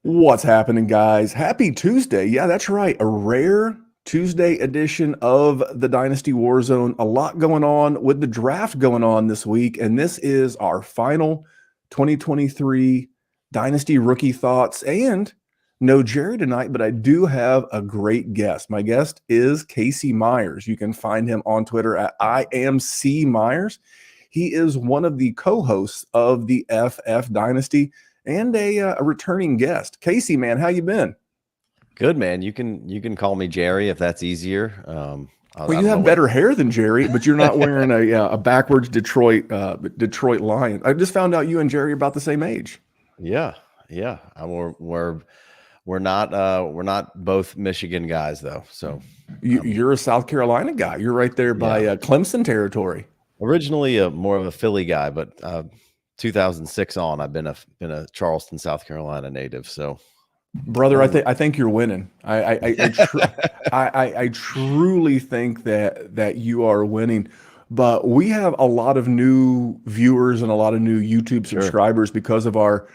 What's happening, guys? Happy Tuesday. Yeah, that's right. A rare Tuesday edition of the Dynasty Warzone. A lot going on with the draft going on this week. And this is our final 2023 Dynasty rookie thoughts. And no Jerry tonight, but I do have a great guest. My guest is Casey Myers. You can find him on Twitter at IamCMyers. He is one of the co-hosts of the FF Dynasty and a returning guest. Casey, man, how you been? Good, man. You can call me Jerry if that's easier. I Well, you don't know have what. better hair than Jerry, but you're not wearing a backwards Detroit Lion. I just found out you and Jerry are about the same age. Yeah, yeah. We're not both Michigan guys though. So You're a South Carolina guy. You're right there by yeah, Clemson territory. originally more of a Philly guy, but 2006 on, I've been a Charleston, South Carolina native. So Brother, I think you're winning. I truly think that you are winning. But we have a lot of new viewers and a lot of new YouTube sure, subscribers because of our,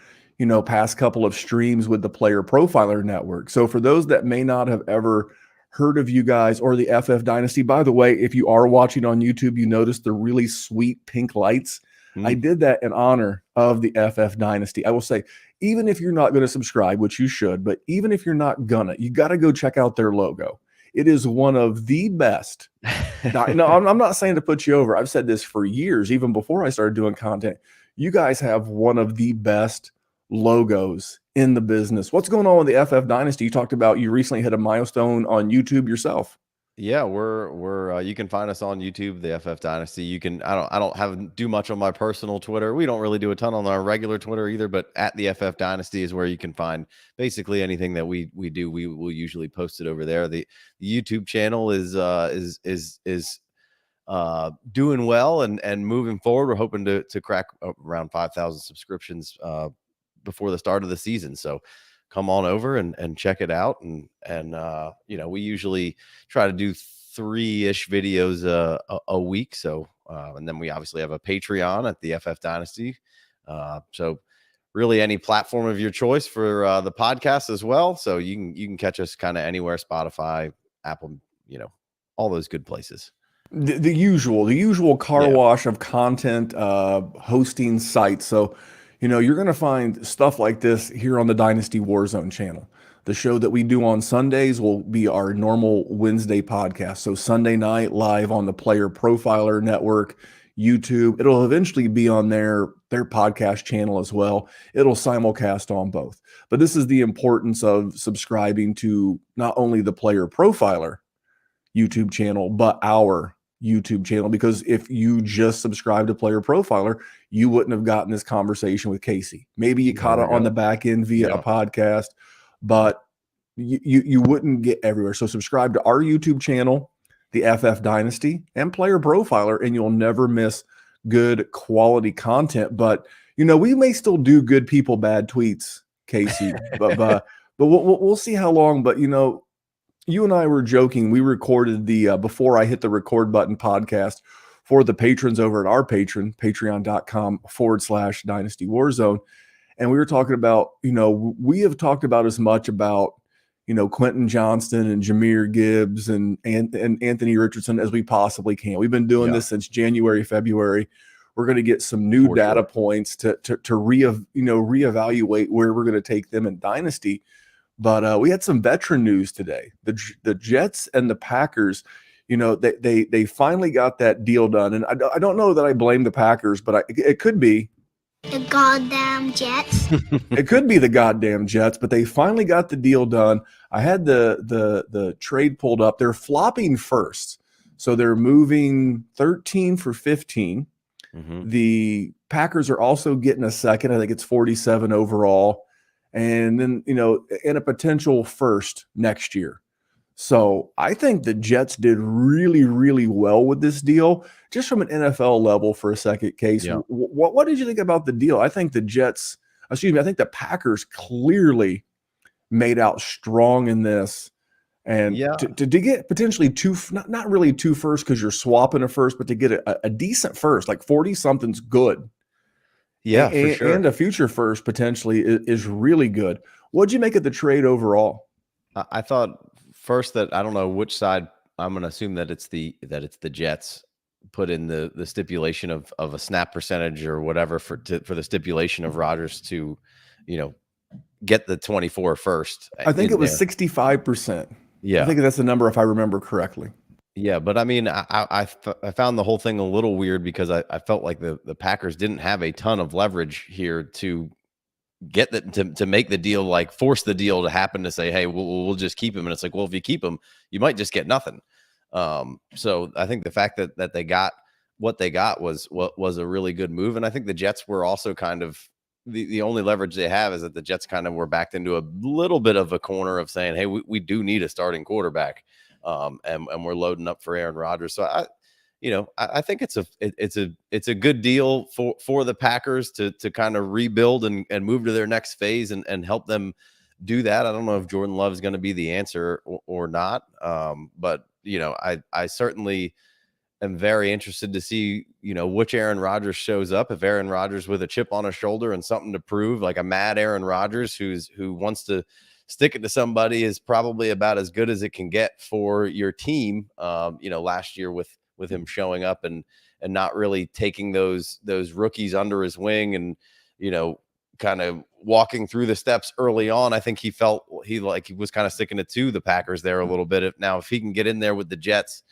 past couple of streams with the Player Profiler Network. So for those that may not have ever heard of you guys or the FF Dynasty, by the way, if you are watching on YouTube, you notice the really sweet pink lights. I Hmm. did that in honor of the FF Dynasty. I will say, even if you're not going to subscribe, which you should, but even if you're not gonna, you got to go check out their logo. It is one of the best. No, I'm not saying to put you over. I've said this for years, even before I started doing content. You guys have one of the best logos in the business. What's going on with the FF Dynasty? You talked about you recently hit a milestone on YouTube yourself. Yeah, we're you can find us on YouTube, the FF Dynasty. You can I don't have do much on my personal Twitter. We don't really do a ton on our regular Twitter either, but at the FF Dynasty is where you can find basically anything that we do. We will usually post it over there. The YouTube channel is doing well and moving forward. We're hoping to crack around 5,000 subscriptions before the start of the season. So come on over and check it out. And we usually try to do 3-ish videos a week. So and then we obviously have a Patreon at the FF Dynasty. So really any platform of your choice for the podcast as well. So you can catch us kind of anywhere, Spotify, Apple, all those good places. The usual car Yeah. wash of content hosting sites. So, you're going to find stuff like this here on the Dynasty Warzone channel. The show that we do on Sundays will be our normal Wednesday podcast. So Sunday night live on the Player Profiler Network, YouTube. It'll eventually be on their podcast channel as well. It'll simulcast on both. But this is the importance of subscribing to not only the Player Profiler YouTube channel, but our YouTube channel. Because if you just subscribe to Player Profiler, you wouldn't have gotten this conversation with Casey. Maybe you There caught we it on go. the back end via a Yeah. podcast, but you wouldn't get everywhere. So subscribe to our YouTube channel, the FF Dynasty, and Player Profiler, and you'll never miss good quality content. But we may still do good people bad tweets, Casey, but we'll see how long. But you and I were joking. We recorded the Before I Hit the Record Button podcast for the patrons over at our patreon.com/Dynasty Warzone. And we were talking about, we have talked about as much about, Quentin Johnston and Jahmyr Gibbs and Anthony Richardson as we possibly can. We've been doing Yeah, this since January, February. We're going to get some new for data sure. points to reevaluate where we're going to take them in Dynasty. But we had some veteran news today. The Jets and the Packers, they finally got that deal done. And I don't know that I blame the Packers, but it could be. The goddamn Jets. It could be the goddamn Jets, but they finally got the deal done. I had the trade pulled up. They're flopping first. So they're moving 13 for 15. Hmm. The Packers are also getting a second. I think it's 47 overall. And then, in a potential first next year. So I think the Jets did really, really well with this deal, just from an NFL level for a second, Case. Yeah. What did you think about the deal? I think I think the Packers clearly made out strong in this. And Yeah. to get potentially not really two first because you're swapping a first, but to get a decent first, like 40 something's good. Yeah, for sure. And a future first potentially is really good. What'd you make of the trade overall? I thought first that I don't know which side. I'm going to assume that it's the Jets put in the stipulation of a snap percentage or whatever for the stipulation of Rodgers to, get the 24 first. I think in it was there. 65%. I Yeah. think that's the number if I remember correctly. Yeah, but I mean, I found the whole thing a little weird because I felt like the Packers didn't have a ton of leverage here to get to make the deal, like force the deal to happen to say, hey, we'll just keep him. And it's like, well, if you keep him, you might just get nothing. So I think the fact that they got what they got was a really good move. And I think the Jets were also kind of the only leverage they have is that the Jets kind of were backed into a little bit of a corner of saying, hey, we do need a starting quarterback. And we're loading up for Aaron Rodgers. So I think it's a good deal for the Packers to kind of rebuild and move to their next phase and help them do that. I don't know if Jordan Love is going to be the answer or not. But I certainly am very interested to see, which Aaron Rodgers shows up. If Aaron Rodgers with a chip on his shoulder and something to prove, like a mad Aaron Rodgers who wants to stick it to somebody, is probably about as good as it can get for your team. Last year with him showing up and not really taking those rookies under his wing and, kind of walking through the steps early on. I think he felt he was kind of sticking it to the Packers there a little bit. If he can get in there with the Jets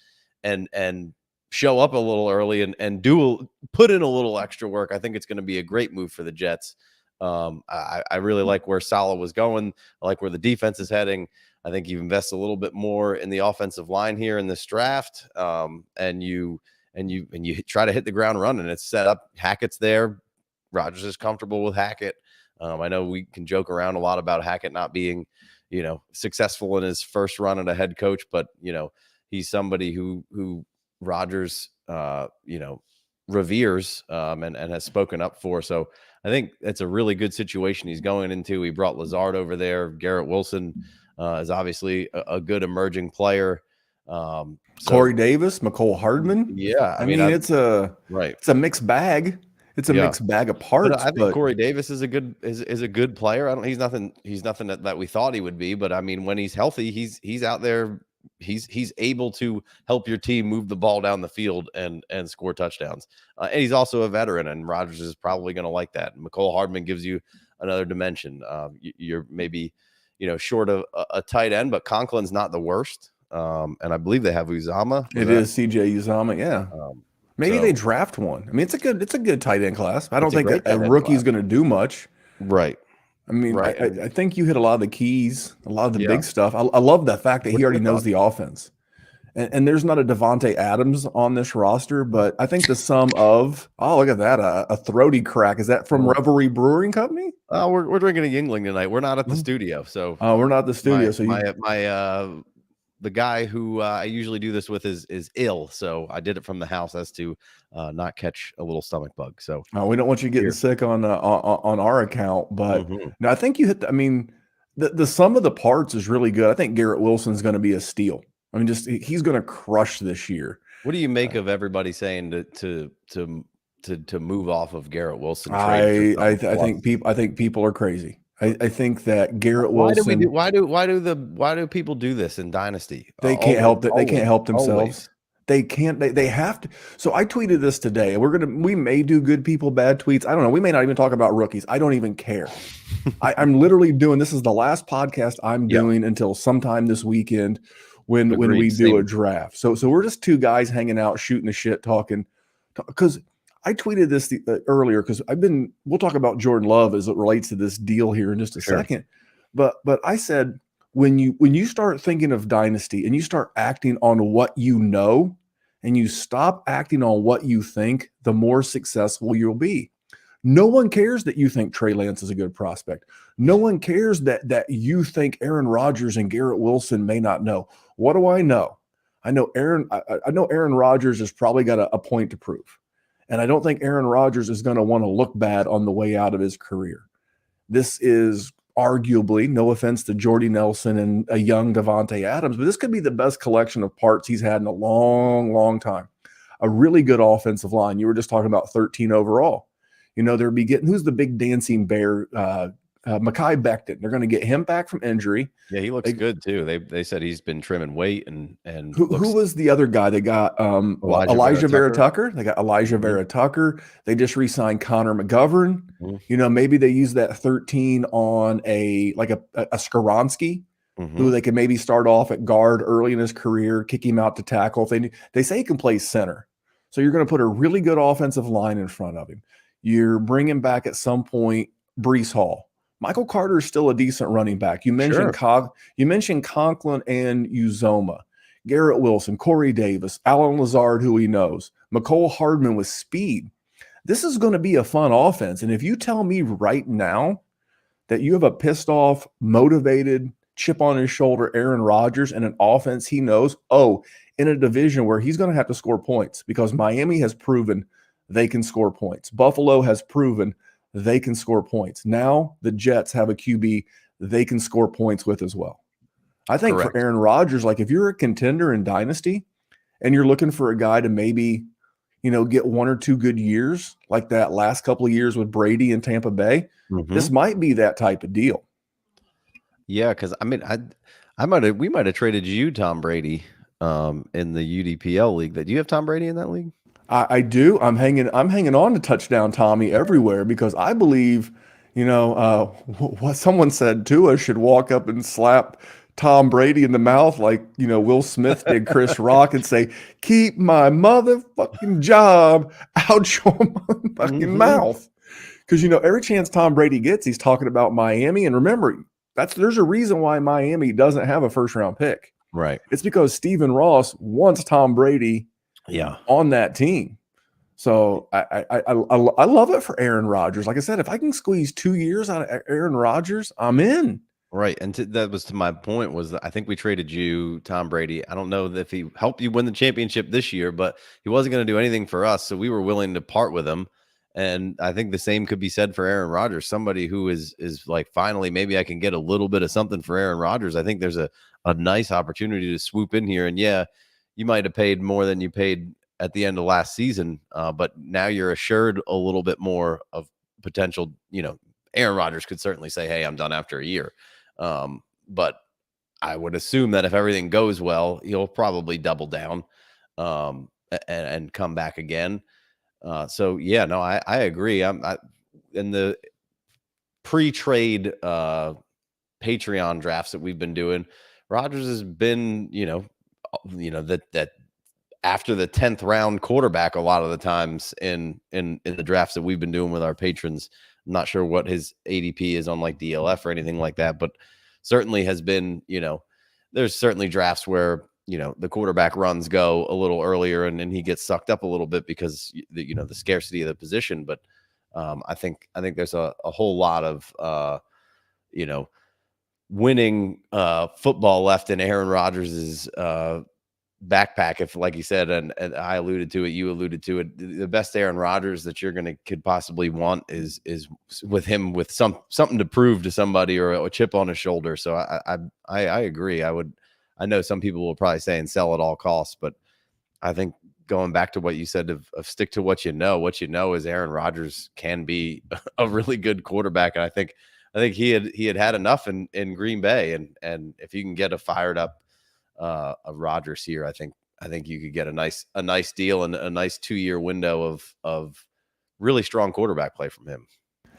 and show up a little early and put in a little extra work, I think it's going to be a great move for the Jets. I really like where Saleh was going. I like where the defense is heading. I think you invest a little bit more in the offensive line here in this draft, and you try to hit the ground running. It's set up. Hackett's there. Rodgers is comfortable with Hackett. I know we can joke around a lot about Hackett not being, successful in his first run at a head coach, but he's somebody who Rodgers, reveres and has spoken up for. So I think it's a really good situation he's going into. He brought Lazard over there. Garrett Wilson is obviously a good emerging player. Corey Davis, McCole Hardman. Yeah, I mean it's a mixed bag. It's a mixed bag of parts. But I think Corey Davis is a good player. He's nothing that we thought he would be, but I mean, when he's healthy, he's out there. He's able to help your team move the ball down the field and score touchdowns. And he's also a veteran, and Rodgers is probably going to like that. McCole Hardman gives you another dimension. You're maybe, short of a tight end, but Conklin's not the worst. And I believe they have Uzama. It is CJ Uzama. Yeah. Maybe they draft one. I mean, it's a good tight end class. I don't think a rookie's going to do much. Right. I mean, right. I think you hit a lot of the keys, a lot of the big stuff. I love the fact that he already knows the offense. And there's not a Devontae Adams on this roster, but I think the sum of, look at that, a throaty crack. Is that from Revelry Brewing Company? We're drinking a Yingling tonight. We're not at the studio, so we're not at the studio. The guy who I usually do this with is ill, so I did it from the house as to not catch a little stomach bug. So we don't want you getting sick on our account, but no, I think you hit. The sum of the parts is really good. I think Garrett Wilson's going to be a steal. I mean, he's going to crush this year. What do you make of everybody saying to move off of Garrett Wilson? I think people are crazy. I think that Garrett Wilson. Why do people do this in Dynasty? They can't help it. They can't help themselves. Always. They can't. They have to. So I tweeted this today. We may do good people, bad tweets. I don't know. We may not even talk about rookies. I don't even care. I'm literally doing. This is the last podcast I'm doing until sometime this weekend when we do a draft. So we're just two guys hanging out, shooting the shit, talking. Because I tweeted this earlier because we'll talk about Jordan Love as it relates to this deal here in just a second. But I said, when you start thinking of Dynasty and you start acting on what you know and you stop acting on what you think, the more successful you'll be. No one cares that you think Trey Lance is a good prospect. No one cares that you think Aaron Rodgers and Garrett Wilson may not know. What do I know? I know Aaron Rodgers has probably got a point to prove. And I don't think Aaron Rodgers is going to want to look bad on the way out of his career. This is arguably, no offense to Jordy Nelson and a young Devontae Adams, but this could be the best collection of parts he's had in a long, long time. A really good offensive line. You were just talking about 13 overall. They'll be getting, who's the big dancing bear Mekhi Becton. They're going to get him back from injury. Yeah, he looks good too. They said he's been trimming weight and Who was the other guy? They got Elijah Vera Tucker. They got Elijah Vera Tucker. They just re-signed Connor McGovern. You know, maybe they use that 13 on a Skoronski, who they can maybe start off at guard early in his career, kick him out to tackle. If they say he can play center, so you're going to put a really good offensive line in front of him. You're bringing back at some point Breece Hall. Michael Carter is still a decent running back. You mentioned you mentioned Conklin and Uzoma, Garrett Wilson, Corey Davis, Alan Lazard, who he knows, McCole Hardman with speed. This is going to be a fun offense. And if you tell me right now that you have a pissed off, motivated, chip on his shoulder Aaron Rodgers and an offense he knows, in a division where he's going to have to score points because Miami has proven they can score points. Buffalo has proven they can score points. Now the Jets have a QB they can score points with as well. I think for Aaron Rodgers, like if you're a contender in Dynasty and you're looking for a guy to maybe, get 1 or 2 good years, like that last couple of years with Brady in Tampa Bay, this might be that type of deal. Yeah, because I mean, we might have traded you Tom Brady in the UDPL league. Do you have Tom Brady in that league? I do. I'm hanging on to touchdown Tommy everywhere because I believe, what someone said Tua should walk up and slap Tom Brady in the mouth like, Will Smith did Chris Rock and say, "Keep my motherfucking job out your motherfucking mouth." Because, every chance Tom Brady gets, he's talking about Miami. And remember, there's a reason why Miami doesn't have a first-round pick. Right. It's because Stephen Ross wants Tom Brady on that team. So I love it for Aaron Rodgers. Like I said, if I can squeeze 2 years out of Aaron Rodgers, I'm in. Right. And that was to my point was that I think we traded you Tom Brady. I don't know if he helped you win the championship this year, but he wasn't going to do anything for us. So we were willing to part with him. And I think the same could be said for Aaron Rodgers, somebody who is like, finally, maybe I can get a little bit of something for Aaron Rodgers. I think there's a nice opportunity to swoop in here. And yeah, you might have paid more than you paid at the end of last season, but now you're assured a little bit more of potential. Aaron Rodgers could certainly say, "Hey, I'm done after a year." But I would assume that if everything goes well, he'll probably double down and come back again. So yeah, no, I agree. In the pre-trade Patreon drafts that we've been doing, Rodgers has been, that after the 10th round quarterback a lot of the times in the drafts that we've been doing with our patrons. I'm not sure what his ADP is on like DLF or anything like that, but certainly has been, there's certainly drafts where, the quarterback runs go a little earlier and then he gets sucked up a little bit because the scarcity of the position. But I think there's a whole lot of, winning football left in Aaron Rodgers's backpack, if like you said, and I alluded to it, you alluded to it, the best Aaron Rodgers that you're could possibly want is with him with something to prove to somebody or a chip on his shoulder. So I agree. I know some people will probably say and sell at all costs, but I think going back to what you said of stick to what you know is Aaron Rodgers can be a really good quarterback. And I think he had enough in Green Bay, and if you can get a fired up of Rodgers here, I think you could get a nice deal and a nice 2-year window of really strong quarterback play from him.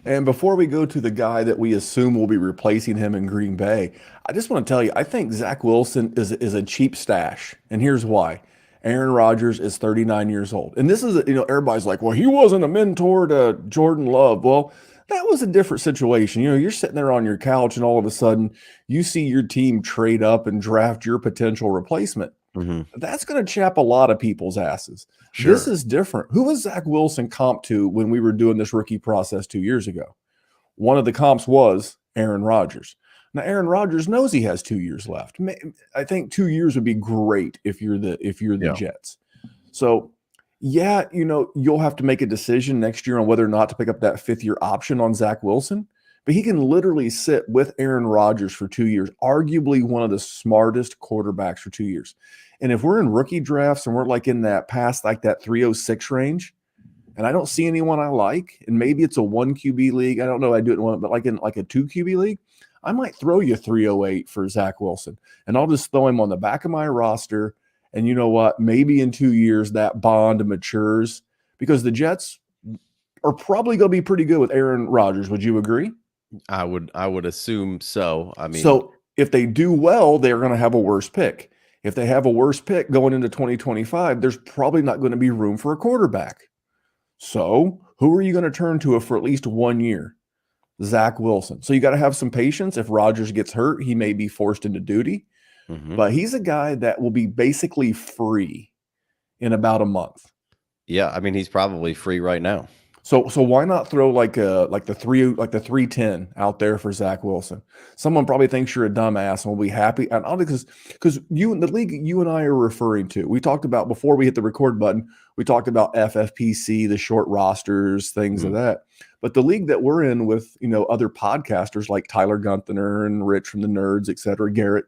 And before we go to the guy that we assume will be replacing him in Green Bay, I just want to tell you, I think Zach Wilson is a cheap stash. And here's why. Aaron Rodgers is 39 years old. And this is, everybody's like, well, he wasn't a mentor to Jordan Love. Well, that was a different situation. You're sitting there on your couch and all of a sudden you see your team trade up and draft your potential replacement. That's going to chap a lot of people's asses. Sure. This is different. Who was Zach Wilson comp to when we were doing this rookie process 2 years ago? One of the comps was Aaron Rodgers. Now, Aaron Rodgers knows he has 2 years left. I think 2 years would be great if you're the Jets. So, yeah, you'll have to make a decision next year on whether or not to pick up that 5th-year option on Zach Wilson. But he can literally sit with Aaron Rodgers for 2 years, arguably one of the smartest quarterbacks for 2 years. And if we're in rookie drafts and we're like in that past, like that 306 range, and I don't see anyone I like, and maybe it's a 1 QB league. I don't know. I do it in one, but like in like a 2 QB league, I might throw you 308 for Zach Wilson, and I'll just throw him on the back of my roster. And you know what? Maybe in 2 years that bond matures because the Jets are probably going to be pretty good with Aaron Rodgers. Would you agree? I would assume so. I mean, So if they do well, they're going to have a worse pick. If they have a worse pick going into 2025, there's probably not going to be room for a quarterback. So who are you going to turn to for at least 1 year? Zach Wilson. So you got to have some patience. If Rodgers gets hurt, he may be forced into duty, but he's a guy that will be basically free in about a month. yeah, I mean, he's probably free right now. So why not throw like the 310 out there for Zach Wilson? Someone probably thinks you're a dumbass and will be happy. And I'll because you the league you and I are referring to, we talked about before we hit the record button, we talked about FFPC, the short rosters, things of that. But the league that we're in with, other podcasters like Tyler Gunther and Rich from the Nerds, et cetera, Garrett,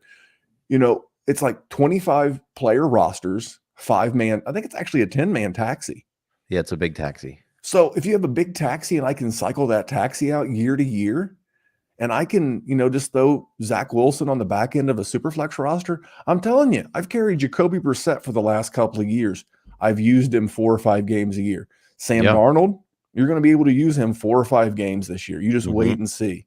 it's like 25 player rosters, 5-man. I think it's actually a 10-man taxi. Yeah, it's a big taxi. So if you have a big taxi and I can cycle that taxi out year to year, and I can, just throw Zach Wilson on the back end of a Superflex roster, I'm telling you, I've carried Jacoby Brissett for the last couple of years. I've used him 4 or 5 games a year. Sam Darnold, you're going to be able to use him 4 or 5 games this year. You just wait and see.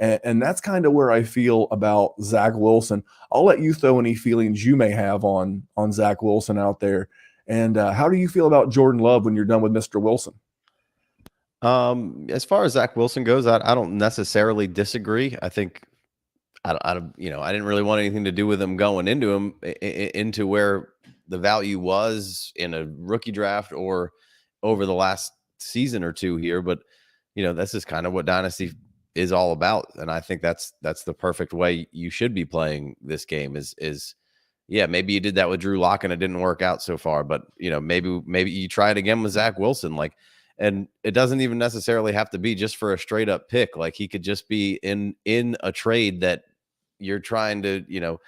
And that's kind of where I feel about Zach Wilson. I'll let you throw any feelings you may have on Zach Wilson out there. And how do you feel about Jordan Love when you're done with Mr. Wilson? As far as Zach Wilson goes, I don't necessarily disagree. I think I didn't really want anything to do with him going into where the value was in a rookie draft or over the last season or two here. But this is kind of what Dynasty is all about, and I think that's the perfect way you should be playing this game. Maybe you did that with Drew Lock and it didn't work out so far, but maybe you try it again with Zach Wilson, and it doesn't even necessarily have to be just for a straight up pick. Like he could just be in a trade that you're trying to,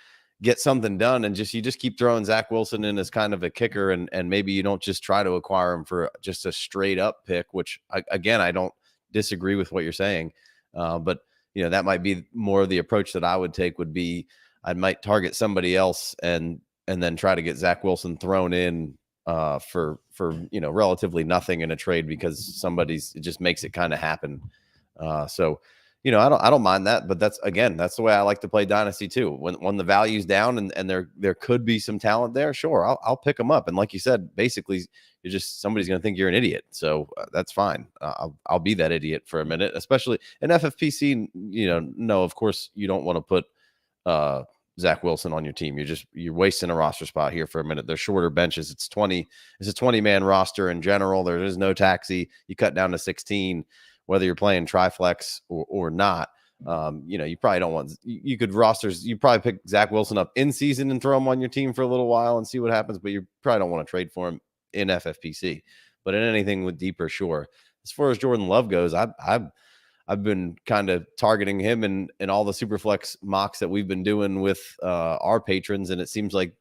get something done, and you just keep throwing Zach Wilson in as kind of a kicker, and maybe you don't just try to acquire him for just a straight up pick, which again, I don't disagree with what you're saying. But that might be more of the approach that I would take. Would be I might target somebody else and then try to get Zach Wilson thrown in for relatively nothing in a trade because it just makes it kind of happen. I don't mind that, but that's the way I like to play Dynasty too. When the value's down and there could be some talent there, sure, I'll pick them up. And like you said, basically somebody's going to think you're an idiot. So that's fine. I'll be that idiot for a minute, especially in FFPC. No, of course you don't want to put Zach Wilson on your team. You're wasting a roster spot here for a minute. They're shorter benches. It's a 20-man roster in general. There is no taxi. You cut down to 16, whether you're playing Triflex or not. You probably don't want, you could rosters, you probably pick Zach Wilson up in season and throw him on your team for a little while and see what happens, but you probably don't want to trade for him in FFPC, but in anything with deeper, sure. As far as Jordan Love goes, I've been kind of targeting him in all the Superflex mocks that we've been doing with our patrons, and it seems like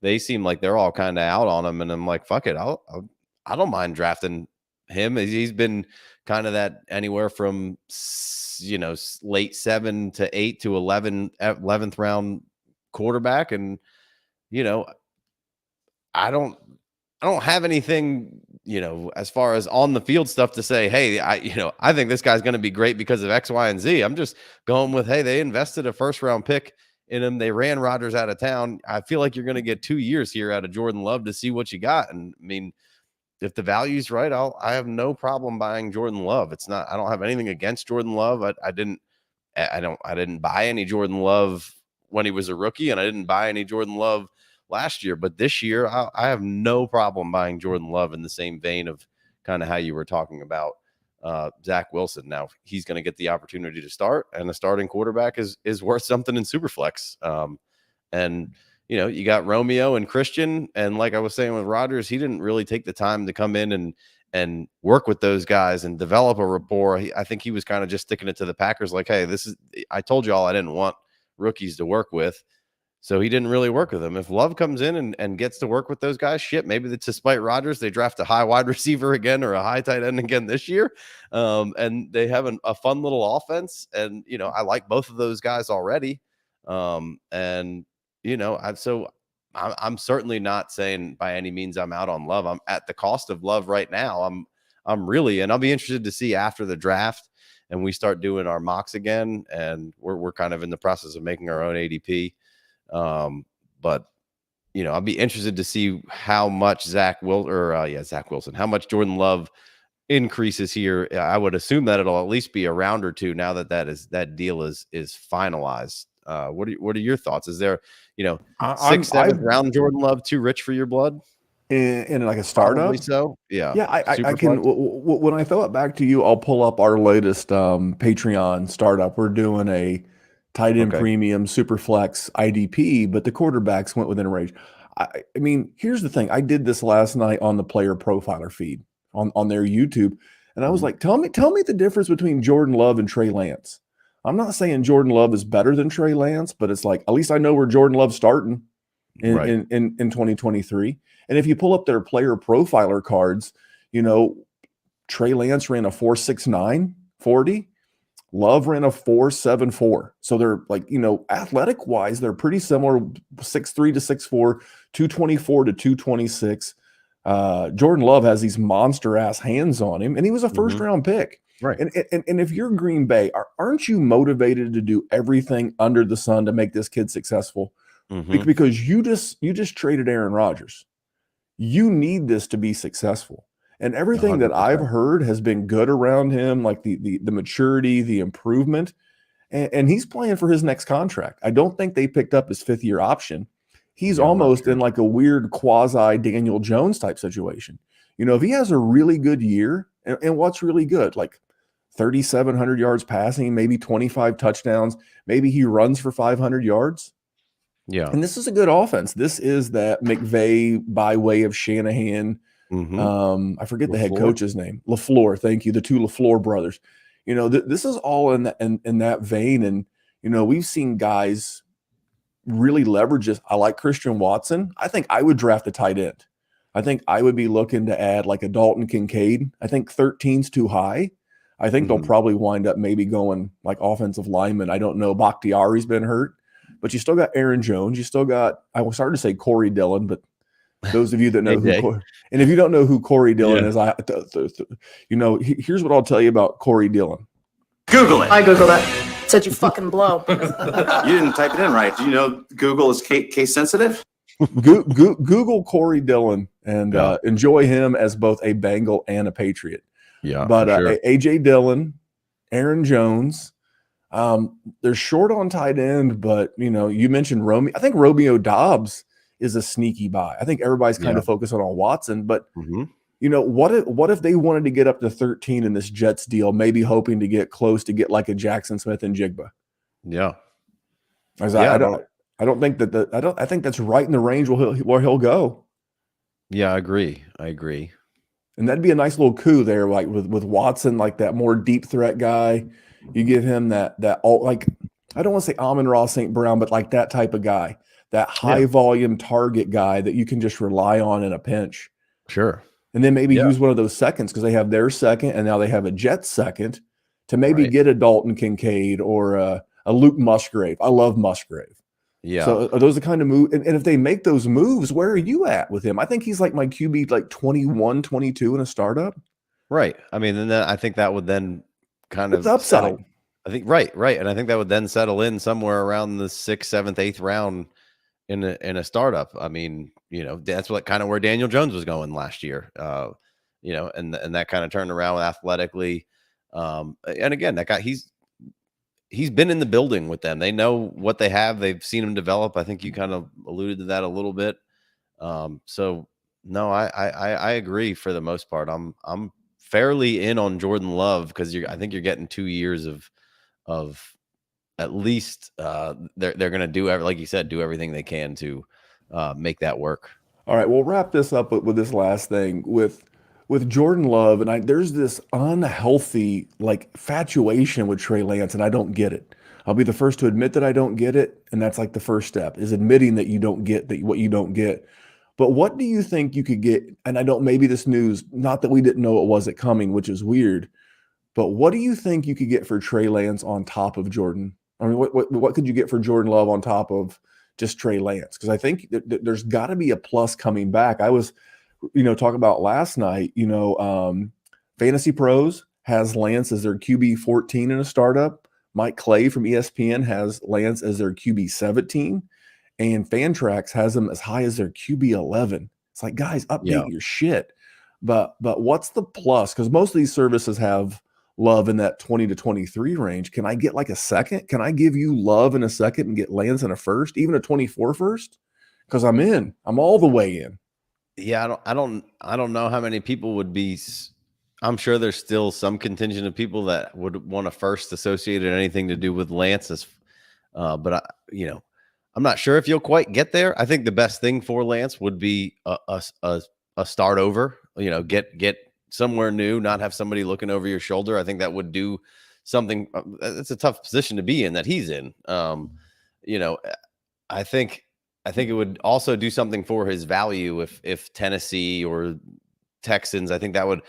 they're all kind of out on him, and I'm like, fuck it, I don't mind drafting him. He's been kind of that anywhere from late 7 to 8 to 11th round quarterback, and I don't have anything as far as on the field stuff to say, hey, I think this guy's going to be great because of X, Y, and Z. I'm just going with, hey, they invested a first round pick in him. They ran Rodgers out of town. I feel like you're going to get 2 years here out of Jordan Love to see what you got. And I mean, if the value's right, I have no problem buying Jordan Love. I don't have anything against Jordan Love. I didn't buy any Jordan Love when he was a rookie, and I didn't buy any Jordan Love last year, but this year I have no problem buying Jordan Love in the same vein of kind of how you were talking about Zach Wilson. Now he's going to get the opportunity to start, and the starting quarterback is worth something in Superflex. And you got Romeo and Christian, and like I was saying with Rodgers, he didn't really take the time to come in and work with those guys and develop a rapport. I think he was kind of just sticking it to the Packers, like, hey, I told you all I didn't want rookies to work with. So he didn't really work with them. If Love comes in and gets to work with those guys, shit, maybe that's despite Rodgers, they draft a high wide receiver again or a high tight end again this year. And they have a fun little offense. And, you know, I like both of those guys already. And, you know, I'm certainly not saying by any means I'm out on Love. I'm at the cost of Love right now. I'm really, and I'll be interested to see after the draft and we start doing our mocks again. And we're kind of in the process of making our own ADP. But you know, I'll be interested to see how much Zach Wilson, how much Jordan Love increases here. I would assume that it'll at least be a round or two now that deal is finalized. What are your thoughts? Is there, you know, sixth, seventh round Jordan Love too rich for your blood? In like a startup? Probably so. Yeah. Yeah, I can. When I throw it back to you, I'll pull up our latest Patreon startup. We're doing a tight end premium super flex IDP, but the quarterbacks went within a range. I mean, here's the thing. I did this last night on the player profiler feed on their YouTube, and I was like, tell me the difference between Jordan Love and Trey Lance. I'm not saying Jordan Love is better than Trey Lance, but it's like, at least I know where Jordan Love's starting in 2023. And if you pull up their player profiler cards, you know, Trey Lance ran a 4.69 40. Love ran a 4.74. So they're like, you know, athletic wise, they're pretty similar, 6'3 to 6'4, 224 to 226. Jordan Love has these monster ass hands on him, and he was a first round pick. Right. And if you're Green Bay, aren't you motivated to do everything under the sun to make this kid successful? Because you just traded Aaron Rodgers. You need this to be successful. And everything 100%. That I've heard has been good around him, like the maturity, the improvement, and he's playing for his next contract. I don't think they picked up his 5th-year option. He's almost in like a weird quasi Daniel Jones type situation. You know, if he has a really good year, and what's really good, like 3,700 yards passing, maybe 25 touchdowns, maybe he runs for 500 yards. Yeah. And this is a good offense. This is that McVay by way of Shanahan. I forget the head coach's name. LaFleur, thank you. The two LaFleur brothers. You know, this is all in that vein. And, you know, we've seen guys really leverage this. I like Christian Watson. I think I would draft a tight end. I think I would be looking to add like a Dalton Kincaid. I think 13's too high. I think they'll probably wind up maybe going like offensive lineman. I don't know. Bakhtiari's been hurt, but you still got Aaron Jones. You still got, I was starting to say Corey Dillon, but those of you that know and if you don't know who Corey Dillon is, you know, here's what I'll tell you about Corey Dillon. Google it. I Googled that. Said you fucking blow. You didn't type it in right. Do you know Google is case sensitive? Google Corey Dillon and enjoy him as both a Bengal and a Patriot. Yeah, but AJ Dillon, Aaron Jones, they're short on tight end. But you know, you mentioned Romeo. I think Romeo Doubs is a sneaky buy. I think everybody's kind of focusing on Watson, but you know, what if they wanted to get up to 13 in this Jets deal, maybe hoping to get close to get like a Jackson Smith and Jigba? Yeah, I don't think that I think that's right in the range where he'll go. Yeah, I agree. And that'd be a nice little coup there, like with Watson, like that more deep threat guy. You give him that like, I don't want to say Amon-Ra St. Brown, but like that type of guy, that high volume target guy that you can just rely on in a pinch. Sure. And then maybe use one of those seconds because they have their second and now they have a Jets second to maybe get a Dalton Kincaid or a Luke Musgrave. I love Musgrave. Yeah. So are those the kind of move? And if they make those moves, where are you at with him? I think he's like my QB, like 21, 22 in a startup. Right. I mean, and then I think that would then kind of upside. Settle. I think right. And I think that would then settle in somewhere around the 6th, 7th, 8th round in a startup. I mean, you know, that's what kind of where Daniel Jones was going last year. You know, and that kind of turned around athletically. And again, that guy, he's been in the building with them. They know what they have. They've seen him develop. I think you kind of alluded to that a little bit. So no, I agree for the most part. I'm fairly in on Jordan Love because I think you're getting 2 years of at least they're going to do like you said, do everything they can to make that work. All right, we'll wrap this up with this last thing with Jordan Love, and there's this unhealthy like infatuation with Trey Lance, and I don't get it. I'll be the first to admit that I don't get it, and that's like the first step is admitting that you don't get that what you don't get. But what do you think you could get? And I don't, maybe this news, not that we didn't know it wasn't coming, which is weird, but what do you think you could get for Trey Lance on top of Jordan? I mean, what could you get for Jordan Love on top of just Trey Lance? Because I think there's got to be a plus coming back. I was, talking about last night, Fantasy Pros has Lance as their QB 14 in a startup. Mike Clay from ESPN has Lance as their QB 17. And Fantrax has them as high as their QB 11. It's like, guys, update your shit. But what's the plus? Because most of these services have Love in that 20 to 23 range. Can I get like a second? Can I give you Love in a second and get Lance in a first, even a 24 first? Because I'm in. I'm all the way in. Yeah, I don't know how many people would be. I'm sure there's still some contingent of people that would want to first associated anything to do with Lance's. But I'm not sure if you'll quite get there. I think the best thing for Lance would be a start over. Get somewhere new, not have somebody looking over your shoulder. I think that would do something. It's a tough position to be in that he's in. I think it would also do something for his value if Tennessee or Texans. I think that would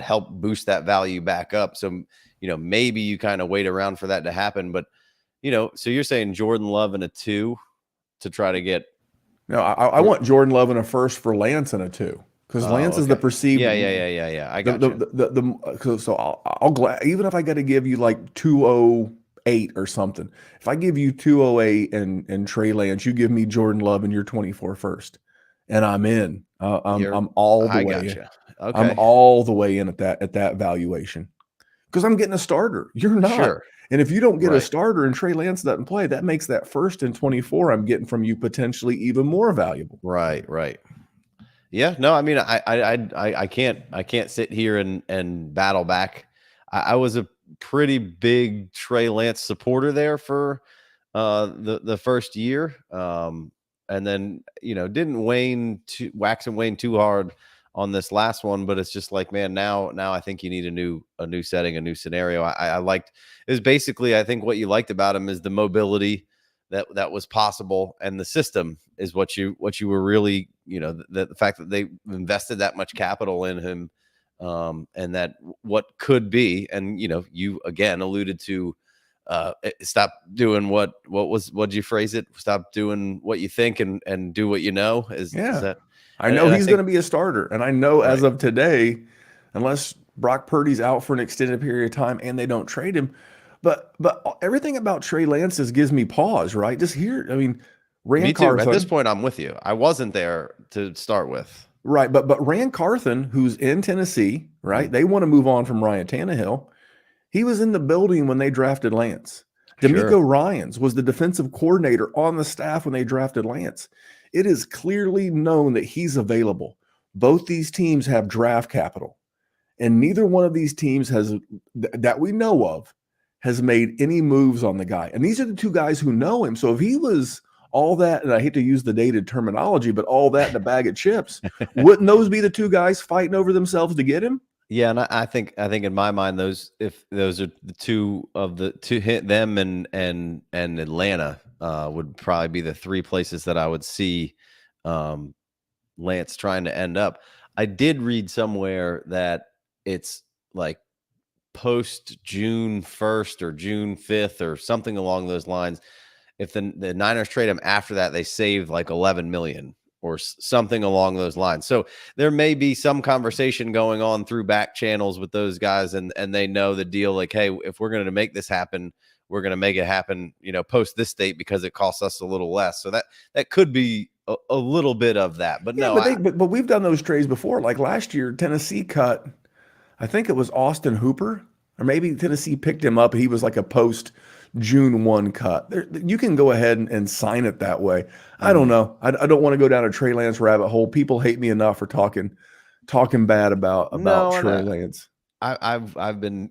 help boost that value back up. So maybe you kind of wait around for that to happen, but. So you're saying Jordan Love in a 2 to try to get. No, I want Jordan Love in a first for Lance in a 2 because Lance is the perceived. Yeah. I got you. So I'll glad even if I got to give you like 208 or something. If I give you 208 and Trey Lance, you give me Jordan Love and your 24 first, and I'm in. I'm all the way. Gotcha. Okay. I'm all the way in at that valuation because I'm getting a starter. You're not. Sure. And if you don't get a starter and Trey Lance doesn't play, that makes that first and 24 I'm getting from you potentially even more valuable. Right. Yeah. No, I mean, I can't sit here and battle back. I was a pretty big Trey Lance supporter there for the first year, and then didn't wax and wane too hard on this last one, but it's just like, man, now I think you need a new setting, a new scenario. I liked it was basically, I think what you liked about him is the mobility that was possible, and the system is what you were really, the fact that they invested that much capital in him, and that what could be, and you again alluded to stop doing what'd you phrase it? Stop doing what you think and do what you know. Is that I know he's going to be a starter. And I know as of today, unless Brock Purdy's out for an extended period of time and they don't trade him, but everything about Trey Lance gives me pause, right? Just here. I mean, me too. At this point, I'm with you. I wasn't there to start with. Right. But Rand Carthen, who's in Tennessee, right? Mm-hmm. They want to move on from Ryan Tannehill. He was in the building when they drafted Lance. D'Amico Ryans was the defensive coordinator on the staff when they drafted Lance. It is clearly known that he's available. Both these teams have draft capital, and neither one of these teams has, that we know of, has made any moves on the guy. And these are the two guys who know him. So if he was all that, and I hate to use the dated terminology, but all that in a bag of chips, wouldn't those be the two guys fighting over themselves to get him? Yeah, and I think in my mind, those are the two hit them and Atlanta would probably be the three places that I would see Lance trying to end up. I did read somewhere that it's like post June 1st or June 5th or something along those lines. If the Niners trade him after that, they save like 11 million. Or something along those lines. So there may be some conversation going on through back channels with those guys, and they know the deal. Like, hey, if we're going to make this happen, we're going to make it happen, post this date because it costs us a little less. So that could be a little bit of that. But no, but we've done those trades before. Like last year, Tennessee cut, I think it was Austin Hooper, or maybe Tennessee picked him up. He was like a post June 1 cut. You can go ahead and sign it that way. I don't know. I don't want to go down a Trey Lance rabbit hole. People hate me enough for talking bad about Trey Lance. I've been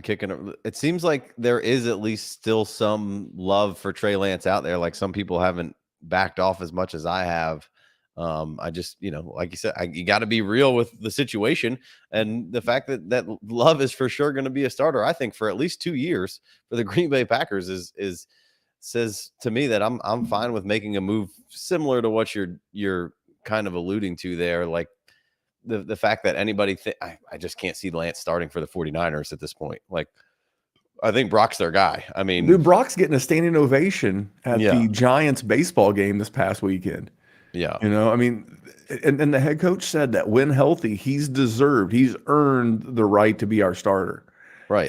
kicking it. It seems like there is at least still some love for Trey Lance out there. Like some people haven't backed off as much as I have. I just, like you said, you got to be real with the situation, and the fact that Love is for sure going to be a starter, I think, for at least 2 years for the Green Bay Packers is says to me that I'm fine with making a move similar to what you're kind of alluding to there. Like the fact that anybody, I just can't see Lance starting for the 49ers at this point. Like, I think Brock's their guy. I mean, Dude, Brock's getting a standing ovation at Yeah. the Giants baseball game this past weekend. yeah, I mean, and the head coach said that when healthy, he's earned the right to be our starter. right.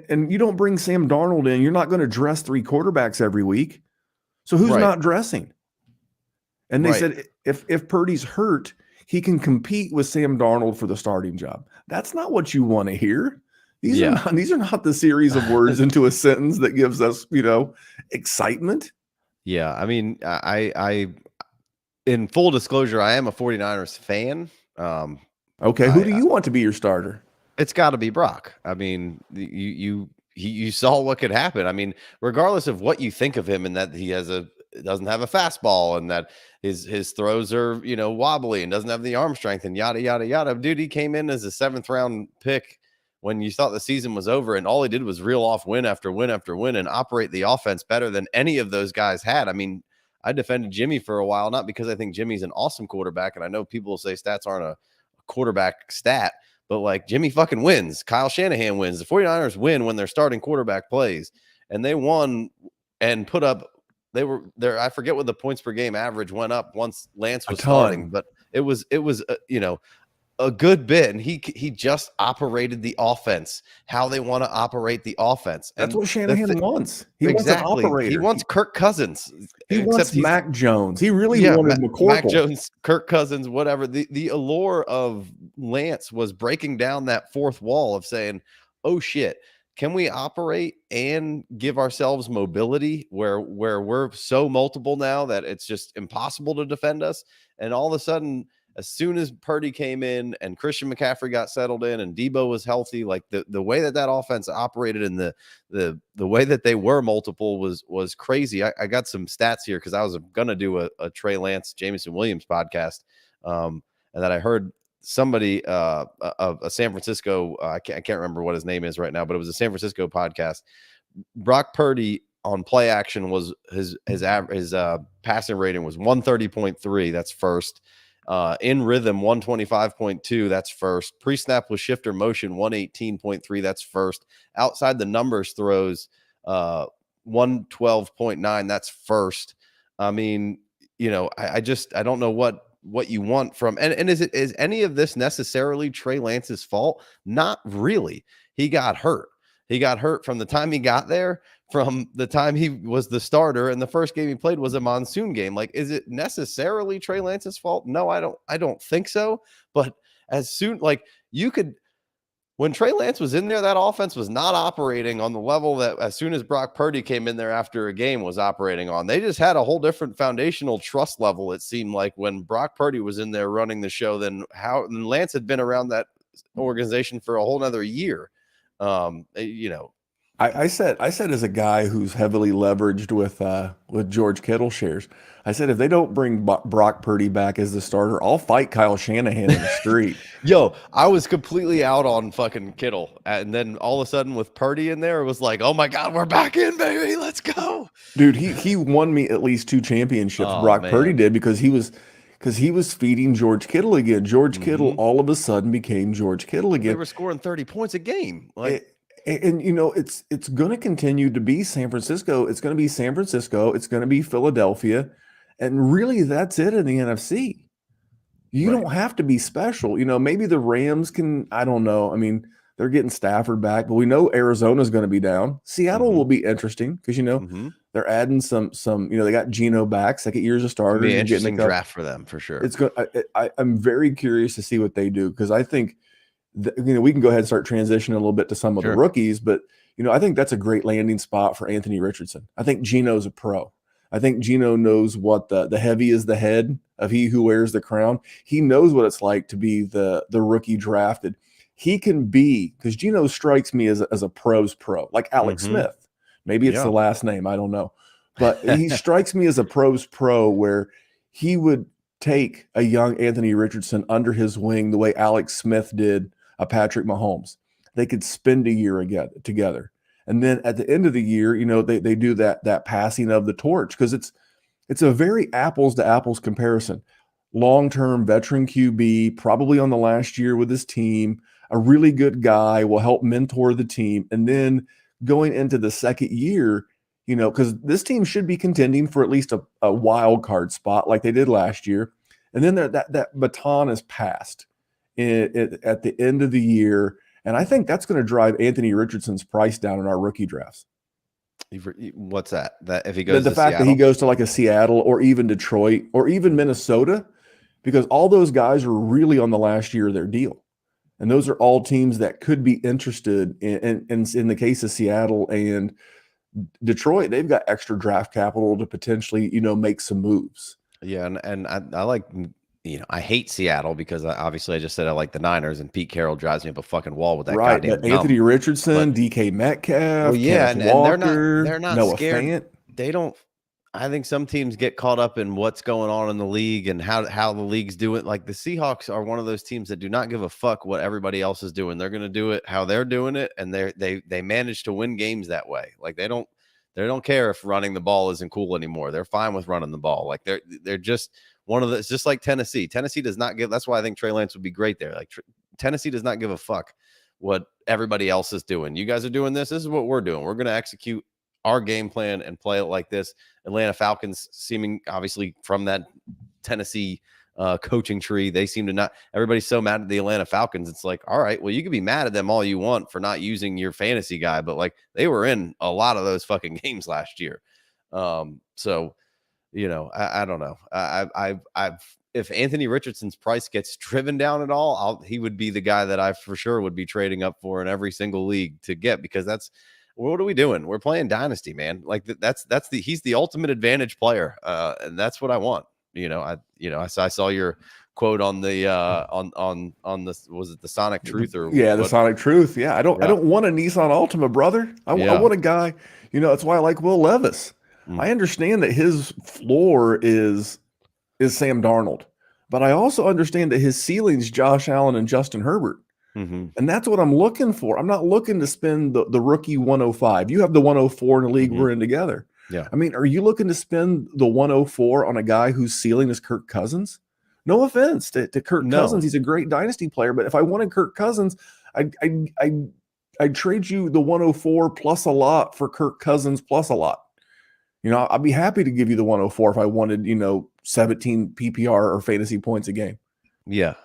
And you don't bring Sam Darnold in, you're not going to dress 3 quarterbacks every week. So who's Right. not dressing? And they Right. said if Purdy's hurt, he can compete with Sam Darnold for the starting job. That's not what you want to hear. These are not the series of words into a sentence that gives us, excitement. Yeah, I mean, I in full disclosure, I am a 49ers fan. Okay, who do you want to be your starter? It's got to be Brock. I mean, you saw what could happen. I mean, regardless of what you think of him, and that he doesn't have a fastball, and that his throws are wobbly, and doesn't have the arm strength, and yada yada yada. Dude, he came in as a 7th round pick when you thought the season was over, and all he did was reel off win after win after win and operate the offense better than any of those guys had. I mean, I defended Jimmy for a while, not because I think Jimmy's an awesome quarterback, and I know people will say stats aren't a quarterback stat, but like Jimmy fucking wins. Kyle Shanahan wins. The 49ers win when their starting quarterback plays, and they won and put up. They were there. I forget what the points per game average went up once Lance was starting, but it was a good bit, and he just operated the offense how they want to operate the offense. That's And what Shanahan wants. He wants exactly. an operator. He wants Kirk Cousins. He wants Mac Jones. He really wanted McCorkle. Mac Jones, Kirk Cousins, whatever. The allure of Lance was breaking down that 4th wall of saying, oh shit, can we operate and give ourselves mobility where we're so multiple now that it's just impossible to defend us? And all of a sudden, as soon as Purdy came in and Christian McCaffrey got settled in and Debo was healthy, like the way that offense operated and the way that they were multiple was crazy. I got some stats here because I was going to do a Trey Lance, Jameson Williams podcast, and that I heard somebody of a San Francisco, I can't remember what his name is right now, but it was a San Francisco podcast. Brock Purdy on play action was his passing rating was 130.3. That's first. In rhythm 125.2, that's first. Pre-snap with shifter motion 118.3, that's first. Outside the numbers throws 112.9, that's first. I mean, I don't know what you want from, and is any of this necessarily Trey Lance's fault? Not really. He got hurt. He got hurt from the time he got there, from the time he was the starter, and the first game he played was a monsoon game. Like, is it necessarily Trey Lance's fault? No, I don't think so. But as soon, like, when Trey Lance was in there, that offense was not operating on the level that as soon as Brock Purdy came in there after a game was operating on. They just had a whole different foundational trust level, it seemed like, when Brock Purdy was in there running the show than Lance had been around that organization for a whole nother year. I said as a guy who's heavily leveraged with George Kittle shares, I said if they don't bring Brock Purdy back as the starter, I'll fight Kyle Shanahan in the street. Yo, I was completely out on fucking Kittle, and then all of a sudden with Purdy in there, it was like, oh my god, we're back in, baby, let's go, dude. He won me at least 2 championships. Brock Purdy did because he was feeding George Kittle again. George Kittle all of a sudden became George Kittle again. They were scoring 30 points a game, like. And it's going to continue to be San Francisco. It's going to be San Francisco. It's going to be Philadelphia, and really, that's it in the NFC. You don't have to be special. Maybe the Rams can. I don't know. I mean, they're getting Stafford back, but we know Arizona's going to be down. Seattle will be interesting because they're adding some. They got Geno back, second year as a starter. It'll be an interesting draft for them for sure. It's good. I'm very curious to see what they do because I think. We can go ahead and start transitioning a little bit to some of the rookies, but I think that's a great landing spot for Anthony Richardson. I think Geno's a pro. I think Geno knows what the heavy is the head of he who wears the crown. He knows what it's like to be the rookie drafted. He can be, because Geno strikes me as a pro's pro, like Alex Smith. Maybe it's the last name, I don't know, but he strikes me as a pro's pro where he would take a young Anthony Richardson under his wing the way Alex Smith did a Patrick Mahomes. They could spend a year again together. And then at the end of the year, they do that passing of the torch, because it's a very apples to apples comparison. Long-term veteran QB, probably on the last year with his team, a really good guy, will help mentor the team. And then going into the second year, because this team should be contending for at least a wild card spot like they did last year. And then that baton is passed at the end of the year. And I think that's going to drive Anthony Richardson's price down in our rookie drafts. What's that? That if he goes The to fact Seattle? that he goes to like a Seattle or even Detroit or even Minnesota, because all those guys are really on the last year of their deal. And those are all teams that could be interested in the case of Seattle and Detroit. They've got extra draft capital to potentially, make some moves. Yeah, and I like, I hate Seattle because obviously I just said I like the Niners, and Pete Carroll drives me up a fucking wall with that Right, goddamn but Anthony Richardson, DK Metcalf, Kenneth Walker, they're not Noah scared. Fant. They don't. I think some teams get caught up in what's going on in the league and how the league's doing. Like the Seahawks are one of those teams that do not give a fuck what everybody else is doing. They're going to do it how they're doing it, and they manage to win games that way. Like they don't care if running the ball isn't cool anymore. They're fine with running the ball. Like they're just one of the. It's just like Tennessee. Tennessee does not give. That's why I think Trey Lance would be great there. Like Tennessee does not give a fuck what everybody else is doing. You guys are doing this. This is what we're doing. We're going to execute our game plan and play it like this. Atlanta Falcons, seeming obviously from that Tennessee coaching tree, they seem to not. Everybody's so mad at the Atlanta Falcons. It's like, all right, well, you can be mad at them all you want for not using your fantasy guy, but like they were in a lot of those fucking games last year. So, I don't know. I've if Anthony Richardson's price gets driven down at all, he would be the guy that I for sure would be trading up for in every single league to get, because that's. What are we doing? We're playing Dynasty, man. Like he's the ultimate advantage player. And that's what I want. I saw your quote on the on the, was it the Sonic Truth or the Sonic Truth. Yeah. I don't want a Nissan Altima, brother. I want a guy, that's why I like Will Levis. I understand that his floor is Sam Darnold, but I also understand that his ceiling's Josh Allen and Justin Herbert. Mm-hmm. And that's what I'm looking for. I'm not looking to spend the rookie 105. You have the 104 in the league we're in together. Yeah. I mean, are you looking to spend the 104 on a guy whose ceiling is Kirk Cousins? No offense to Kirk Cousins. He's a great dynasty player. But if I wanted Kirk Cousins, I'd trade you the 104 plus a lot for Kirk Cousins plus a lot. I'd be happy to give you the 104 if I wanted, 17 PPR or fantasy points a game. Yeah.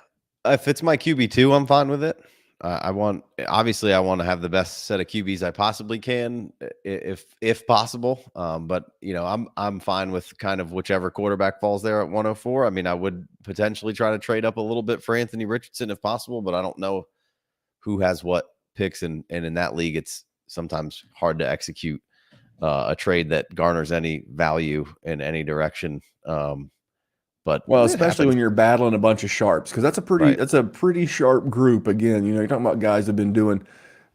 If it's my QB2, I'm fine with it. I want to have the best set of QBs I possibly can, if possible. But I'm fine with kind of whichever quarterback falls there at 104. I mean, I would potentially try to trade up a little bit for Anthony Richardson if possible, but I don't know who has what picks, and in that league, it's sometimes hard to execute a trade that garners any value in any direction. But especially when you're battling a bunch of sharps, because that's a pretty sharp group. Again, you're talking about guys that have been doing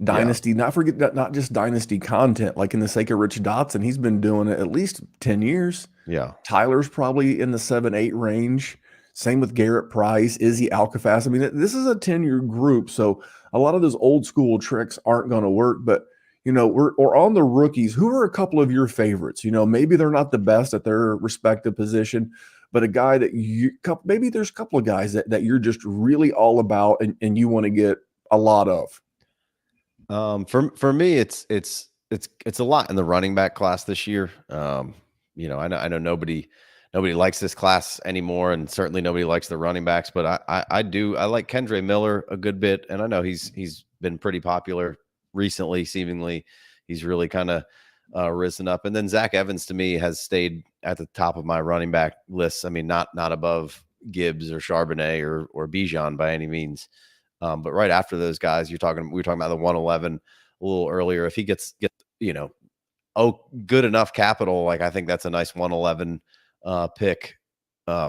dynasty, not just dynasty content, like in the sake of Rich Dotson, he's been doing it at least 10 years. Yeah. Tyler's probably in the 7-8 range. Same with Garrett Price, Izzy Alcafas. I mean, this is a 10-year group. So a lot of those old school tricks aren't going to work, but we're on the rookies. Who are a couple of your favorites? Maybe they're not the best at their respective position, but a guy that maybe there's a couple of guys that you're just really all about and you want to get a lot of. For me, it's a lot in the running back class this year. I know nobody likes this class anymore, and certainly nobody likes the running backs, but I like Kendre Miller a good bit, and I know he's been pretty popular recently. Seemingly, he's really kind of risen up. And then Zach Evans to me has stayed at the top of my running back list. I mean, not above Gibbs or Charbonnet or Bijan by any means. But right after those guys, we were talking about the 111 a little earlier. If he gets good enough capital, like I think that's a nice 111 pick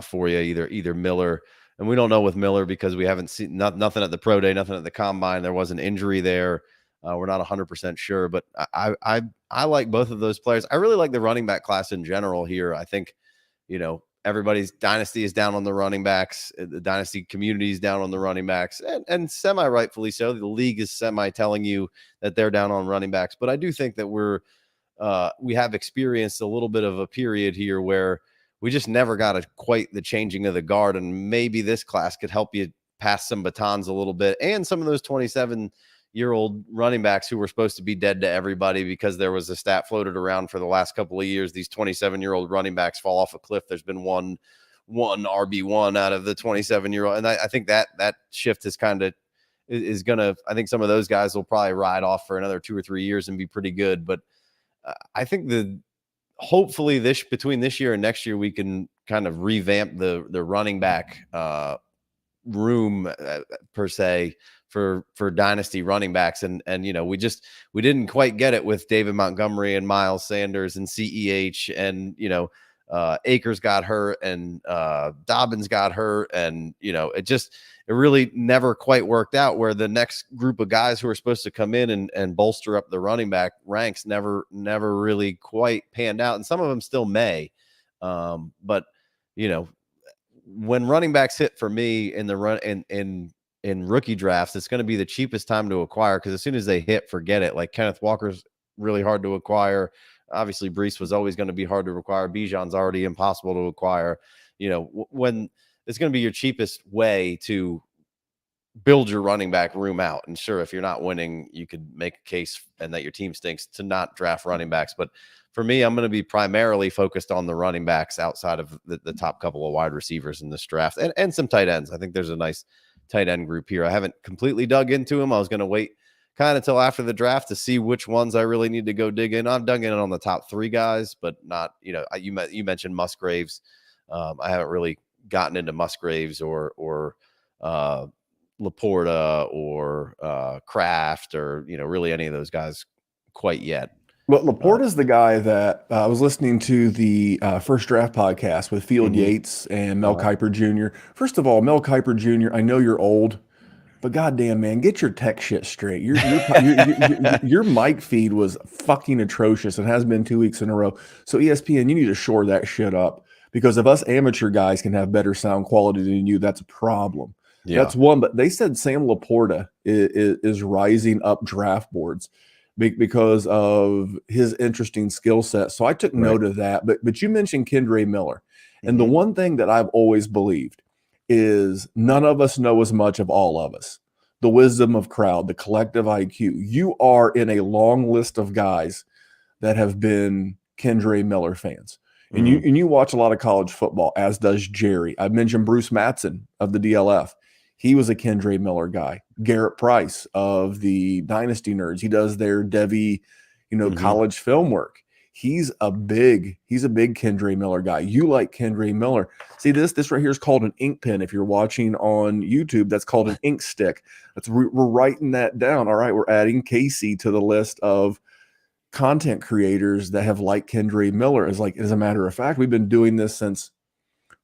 for you, either Miller. And we don't know with Miller because we haven't seen nothing at the pro day, nothing at the combine. There was an injury there. We're not 100% sure, but I like both of those players. I really like the running back class in general here. I think, everybody's dynasty is down on the running backs. The dynasty community is down on the running backs, and semi rightfully so. The league is semi telling you that they're down on running backs, but I do think that we have experienced a little bit of a period here where we just never got quite the changing of the guard, and maybe this class could help you pass some batons a little bit. And some of those 27-year-old running backs who were supposed to be dead to everybody because there was a stat floated around for the last couple of years. These 27-year-old running backs fall off a cliff. There's been one RB1 out of the 27-year-old. And I think that shift is going to, I think some of those guys will probably ride off for another 2 or 3 years and be pretty good. But I think hopefully between this year and next year, we can kind of revamp the running back room per se for dynasty running backs. And we didn't quite get it with David Montgomery and Miles Sanders and CEH, and Akers got hurt and Dobbins got hurt, and it really never quite worked out, where the next group of guys who are supposed to come in and bolster up the running back ranks never really quite panned out. And some of them still may, but when running backs hit for me in the run in rookie drafts, it's going to be the cheapest time to acquire, because as soon as they hit, forget it. Like Kenneth Walker's really hard to acquire. Obviously, Brees was always going to be hard to acquire. Bijan's already impossible to acquire. When it's going to be your cheapest way to build your running back room out. And sure, if you're not winning, you could make a case, and that your team stinks, to not draft running backs. But for me, I'm going to be primarily focused on the running backs outside of the top couple of wide receivers in this draft, and some tight ends. I think there's a nice tight end group here. I haven't completely dug into them. I was going to wait kind of till after the draft to see which ones I really need to go dig in. I've dug in on the top 3 guys, but not, you mentioned Musgraves. I haven't really gotten into Musgraves or Laporta or Kraft or, really any of those guys quite yet. Well, Laporta's the guy that I was listening to the First Draft podcast with Field Yates and Mel Kiper Jr. First of all, Mel Kiper Jr., I know you're old, but goddamn, man, get your tech shit straight. Your mic feed was fucking atrocious and has been 2 weeks in a row. So ESPN, you need to shore that shit up, because if us amateur guys can have better sound quality than you, that's a problem. Yeah. That's one. But they said Sam Laporta is rising up draft boards because of his interesting skill set. So I took note of that. But you mentioned Kendre Miller. And the one thing that I've always believed is none of us know as much of all of us. The wisdom of crowd, the collective IQ. You are in a long list of guys that have been Kendre Miller fans. And you watch a lot of college football, as does Jerry. I mentioned Bruce Mattson of the DLF. He was a Kendre Miller guy. Garrett Price of the Dynasty Nerds. He does their Devi, college film work. He's a big Kendre Miller guy. You like Kendre Miller. See, this right here is called an ink pen. If you're watching on YouTube, that's called an ink stick. We're writing that down. All right, we're adding Casey to the list of content creators that have liked Kendre Miller. As a matter of fact, we've been doing this since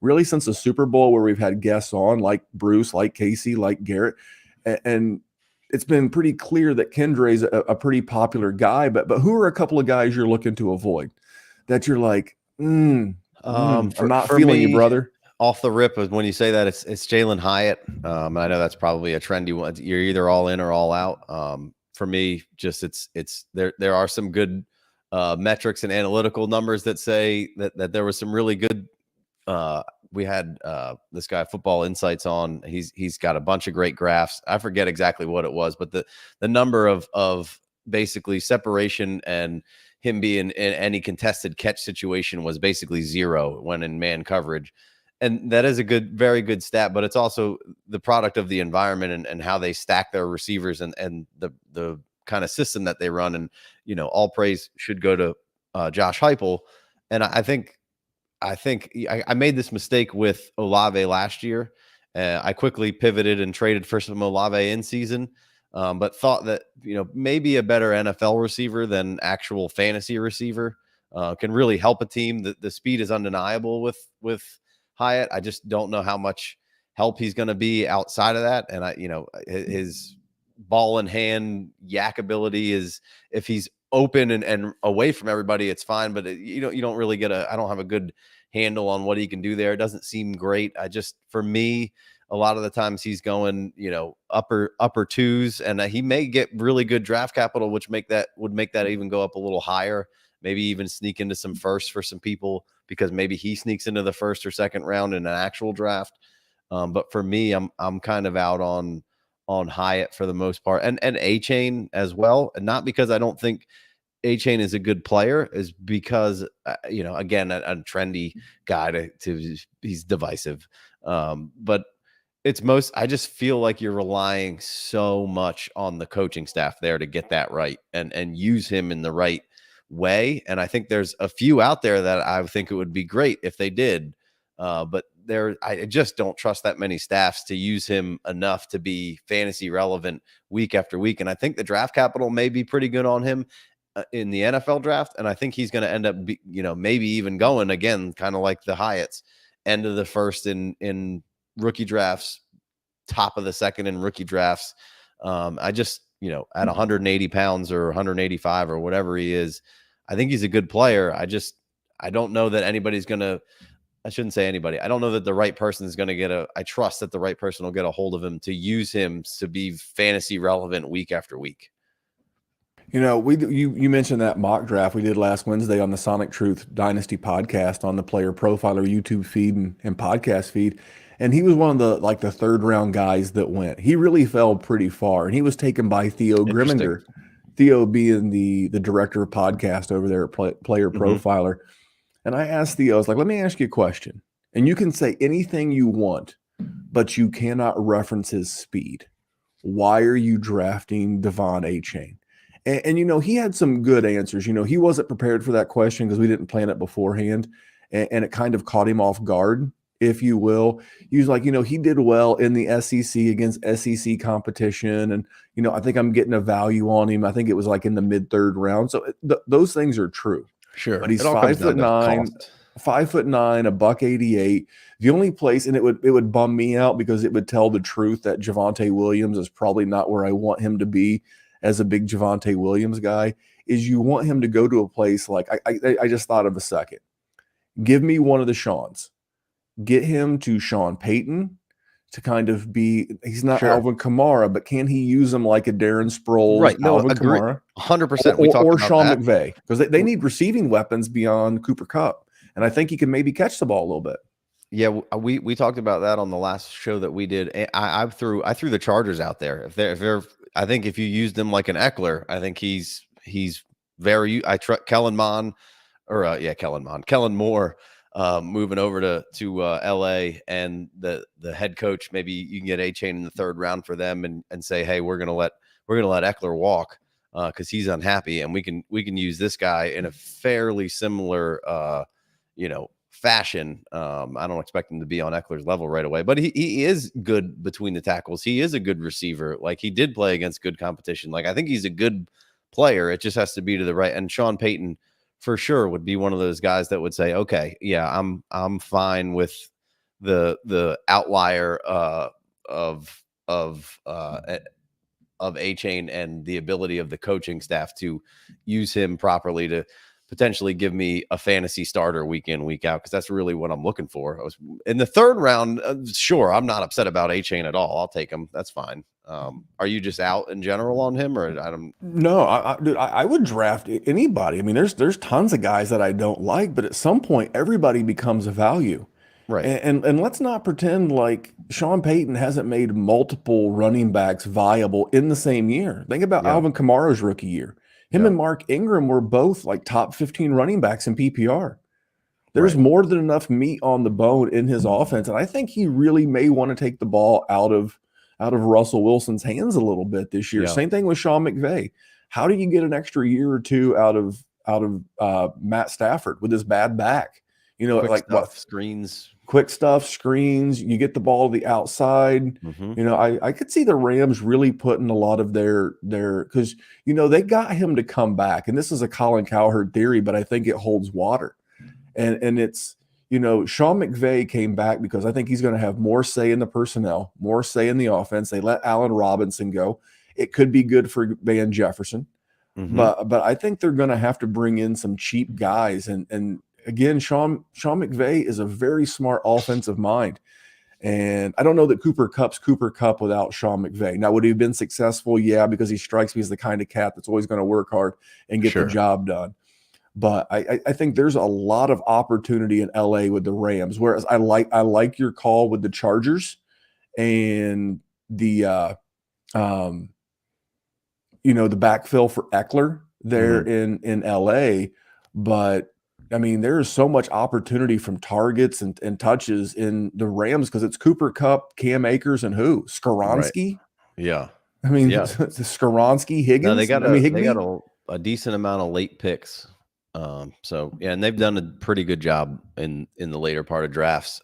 the Super Bowl, where we've had guests on like Bruce, like Casey, like Garrett, and it's been pretty clear that Kendre's a pretty popular guy. But who are a couple of guys you're looking to avoid that you're like, I'm not feeling you, brother? Off the rip, when you say that, it's Jalen Hyatt. I know that's probably a trendy one. You're either all in or all out. For me, just it's there are some good metrics and analytical numbers that say that there was some really good. We had this guy Football Insights on. He's got a bunch of great graphs. I forget exactly what it was, but the number of basically separation and him being in any contested catch situation was basically 0 when in man coverage. And that is a very good stat, but it's also the product of the environment and how they stack their receivers and the kind of system that they run. And, all praise should go to Josh Heupel. And I think I made this mistake with Olave last year. I quickly pivoted and traded for some Olave in season, but thought that, maybe a better NFL receiver than actual fantasy receiver can really help a team. The speed is undeniable with Hyatt. I just don't know how much help he's going to be outside of that. And his ball in hand yak ability is, if he's open and away from everybody, it's fine. But you don't really get I don't have a good handle on what he can do there. It doesn't seem great. For me, a lot of the times he's going, upper twos, and he may get really good draft capital, which would make that even go up a little higher. Maybe even sneak into some firsts for some people, because maybe he sneaks into the first or second round in an actual draft. But for me, I'm kind of out on Hyatt for the most part, and A-Chain as well. And not because I don't think A-Chain is a good player, is because again, a trendy guy he's divisive. But I just feel like you're relying so much on the coaching staff there to get that right and use him in the right way. And I think there's a few out there that I think it would be great if they did. But I just don't trust that many staffs to use him enough to be fantasy relevant week after week. And I think the draft capital may be pretty good on him in the NFL draft. And I think he's going to end up, maybe even going again, kind of like the Hyatts, end of the first in rookie drafts, top of the second in rookie drafts. I just, at 180 pounds or 185 or whatever he is, I think he's a good player. I don't know that anybody's going to, I shouldn't say anybody. I don't know that the right person is going to I trust that the right person will get a hold of him to use him to be fantasy relevant week after week. You mentioned that mock draft we did last Wednesday on the Sonic Truth Dynasty podcast on the Player Profiler YouTube feed and podcast feed. And he was one of the third round guys that went. He really fell pretty far, and he was taken by Theo Grimminger. Theo being the director of podcast over there at Player Profiler. And I asked Theo, I was like, let me ask you a question. And you can say anything you want, but you cannot reference his speed. Why are you drafting Devon A-Chain? And he had some good answers. He wasn't prepared for that question because we didn't plan it beforehand. And it kind of caught him off guard, if you will. He was like, he did well in the SEC against SEC competition. And, I think I'm getting a value on him. I think it was like in the mid-third round. So those things are true. Sure. But he's 5'9", 5'9", $188. The only place, and it would bum me out because it would tell the truth that Javonte Williams is probably not where I want him to be as a big Javonte Williams guy, is you want him to go to a place like, I just thought of a second. Give me one of the Seans. Get him to Sean Payton to kind of be, he's not Alvin Kamara, but can he use him like a Darren Sproles, right? No, Alvin Kamara? 100%. Or Sean McVay, because they need receiving weapons beyond Cooper Kupp. And I think he can maybe catch the ball a little bit. Yeah, we talked about that on the last show that we did. I threw the Chargers out there. I think if you used him like an Eckler, I think he's very. Kellen Moore moving over to LA, and the head coach, maybe you can get A-Chain in the third round for them and say, hey, we're gonna let Eckler walk because he's unhappy, and we can use this guy in a fairly similar fashion. I don't expect him to be on Eckler's level right away, but he is good between the tackles. He is a good receiver. Like, he did play against good competition. Like, I think he's a good player. It just has to be to the right. And Sean Payton for sure would be one of those guys that would say, okay, yeah, I'm fine with the outlier of A-Chain and the ability of the coaching staff to use him properly to potentially give me a fantasy starter week in, week out, because that's really what I'm looking for. I was in the third round. Sure, I'm not upset about A-Chain at all. I'll take him. That's fine. Are you just out in general on him, or I don't? No, dude, I would draft anybody. I mean, there's tons of guys that I don't like, but at some point, everybody becomes a value. Right. And let's not pretend like Sean Payton hasn't made multiple running backs viable in the same year. Think about Alvin Kamara's rookie year. Him and Mark Ingram were both like top 15 running backs in PPR. There's more than enough meat on the bone in his offense. And I think he really may want to take the ball out of Russell Wilson's hands a little bit this year. Same thing with Sean McVay. How do you get an extra year or two out of Matt Stafford with his bad back? Quick stuff, screens, you get the ball to the outside. I could see the Rams really putting a lot of their because they got him to come back, and this is a Colin Cowherd theory, but I think it holds water. And it's Sean McVay came back because I think he's going to have more say in the personnel, more say in the offense. They let Allen Robinson go. It could be good for Van Jefferson. but I think they're going to have to bring in some cheap guys. And again, Sean McVay is a very smart offensive mind. And I don't know that Cooper Kupp without Sean McVay. Now, would he have been successful? Yeah, because he strikes me as the kind of cat that's always going to work hard and get the job done. But I think there's a lot of opportunity in LA with the Rams. Whereas I like your call with the Chargers and the the backfill for Eckler there in LA. But I mean, there is so much opportunity from targets and touches in the Rams because it's Cooper Kupp, Cam Akers, and who? Skoronski? Right. Yeah. I mean, Skoronski, Higgins. No, they got Higbee? a decent amount of late picks. So yeah, and they've done a pretty good job in the later part of drafts,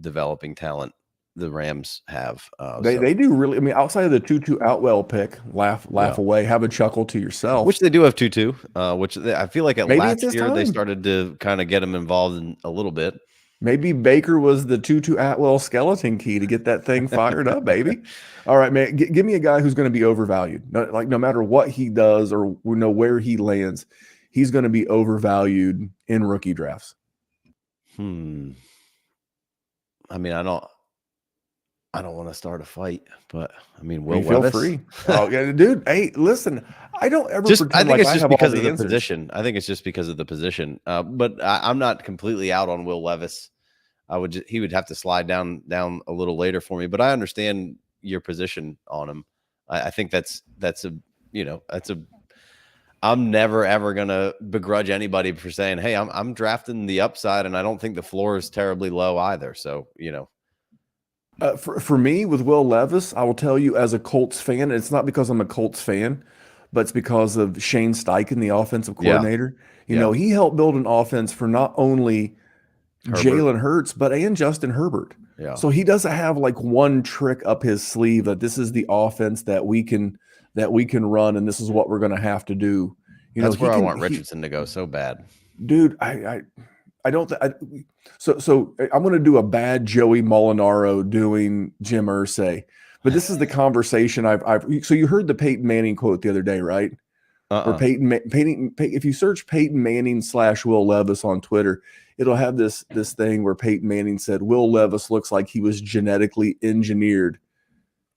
developing talent. The Rams have. They do really. I mean, outside of the Tutu Outwell pick, laugh away, have a chuckle to yourself. Which they do have Tutu, which I feel like Maybe last it's year time. they started to kind of get him involved in a little bit. Maybe Baker was the Tutu Atwell skeleton key to get that thing fired up, baby. All right, man. Give me a guy who's going to be overvalued. No matter what he does or where he lands, he's going to be overvalued in rookie drafts. I mean, I don't want to start a fight, but I mean, Will Levis. Feel free. Oh yeah, dude. Hey, listen, I don't ever I think it's just because of the answers. position. I think it's just because of the position. But I'm not completely out on Will Levis. He would have to slide down a little later for me, but I understand your position on him. I think that's I'm never ever gonna begrudge anybody for saying, hey, I'm drafting the upside, and I don't think the floor is terribly low either. So For me, with Will Levis, I will tell you as a Colts fan, it's not because I'm a Colts fan, but it's because of Shane Steichen, the offensive coordinator. He helped build an offense for not only Jalen Hurts, and Justin Herbert. Yeah. So he doesn't have like one trick up his sleeve that this is the offense that we can run, and this is what we're going to have to do. That's where I want Richardson to go so bad, dude. I don't. So I'm going to do a bad Joey Molinaro doing Jim Irsay, but this is the conversation So you heard the Peyton Manning quote the other day, right? Or Peyton. If you search Peyton Manning / Will Levis on Twitter, it'll have this thing where Peyton Manning said Will Levis looks like he was genetically engineered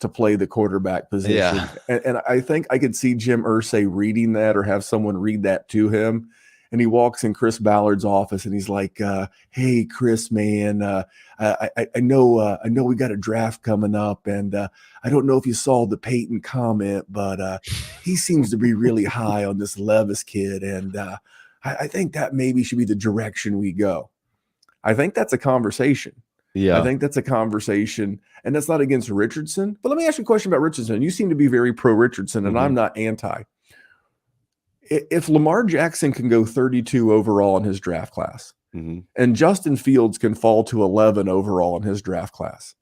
to play the quarterback position. Yeah. And I think I could see Jim Irsay reading that or have someone read that to him. And he walks in Chris Ballard's office and he's like, hey, Chris, man, I know we got a draft coming up. And I don't know if you saw the Peyton comment, but he seems to be really high on this Levis kid. And I think that maybe should be the direction we go. I think that's a conversation. Yeah. I think that's a conversation. And that's not against Richardson. But let me ask you a question about Richardson. You seem to be very pro Richardson, and I'm not anti. If Lamar Jackson can go 32 overall in his draft class, and Justin Fields can fall to 11 overall in his draft class,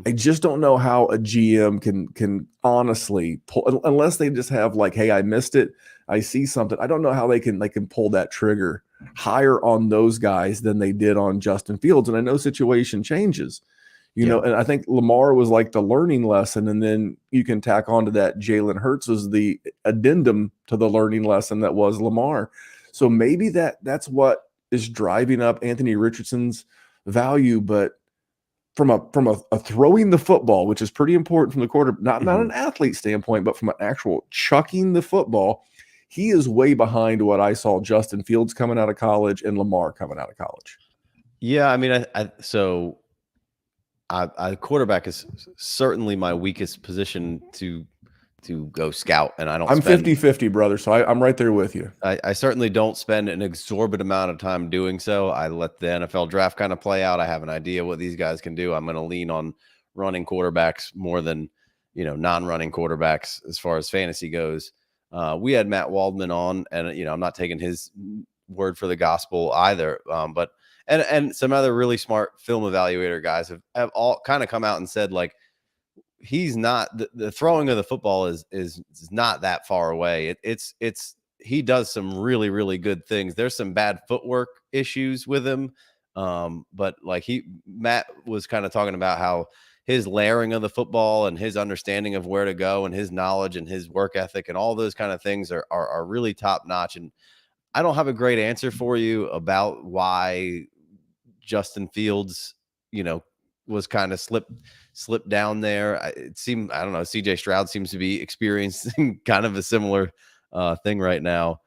I just don't know how a GM can honestly pull, unless they just have like, hey, I missed it, I see something. I don't know how they can pull that trigger higher on those guys than they did on Justin Fields. And I know situation changes, and I think Lamar was like the learning lesson, and then you can tack onto that Jalen Hurts was the addendum to the learning lesson that was Lamar. So maybe that's what is driving up Anthony Richardson's value, but from a throwing the football, which is pretty important from the quarter, not an athlete standpoint, but from an actual chucking the football, he is way behind what I saw Justin Fields coming out of college and Lamar coming out of college. Yeah, I mean, I quarterback is certainly my weakest position to go scout, and I'm 50-50, brother, so I'm right there with you. I certainly don't spend an exorbitant amount of time doing so. I let the NFL draft kind of play out. I have an idea what these guys can do. I'm going to lean on running quarterbacks more than non-running quarterbacks as far as fantasy goes. We had Matt Waldman on, and I'm not taking his word for the gospel either, but and some other really smart film evaluator guys have all kind of come out and said, like, he's not the throwing of the football is not that far away. He does some really, really good things. There's some bad footwork issues with him. But like Matt was kind of talking about how his layering of the football and his understanding of where to go and his knowledge and his work ethic and all those kind of things are really top notch. And I don't have a great answer for you about why Justin Fields, was kind of slipped down there. It seemed, I don't know, CJ Stroud seems to be experiencing kind of a similar thing right now.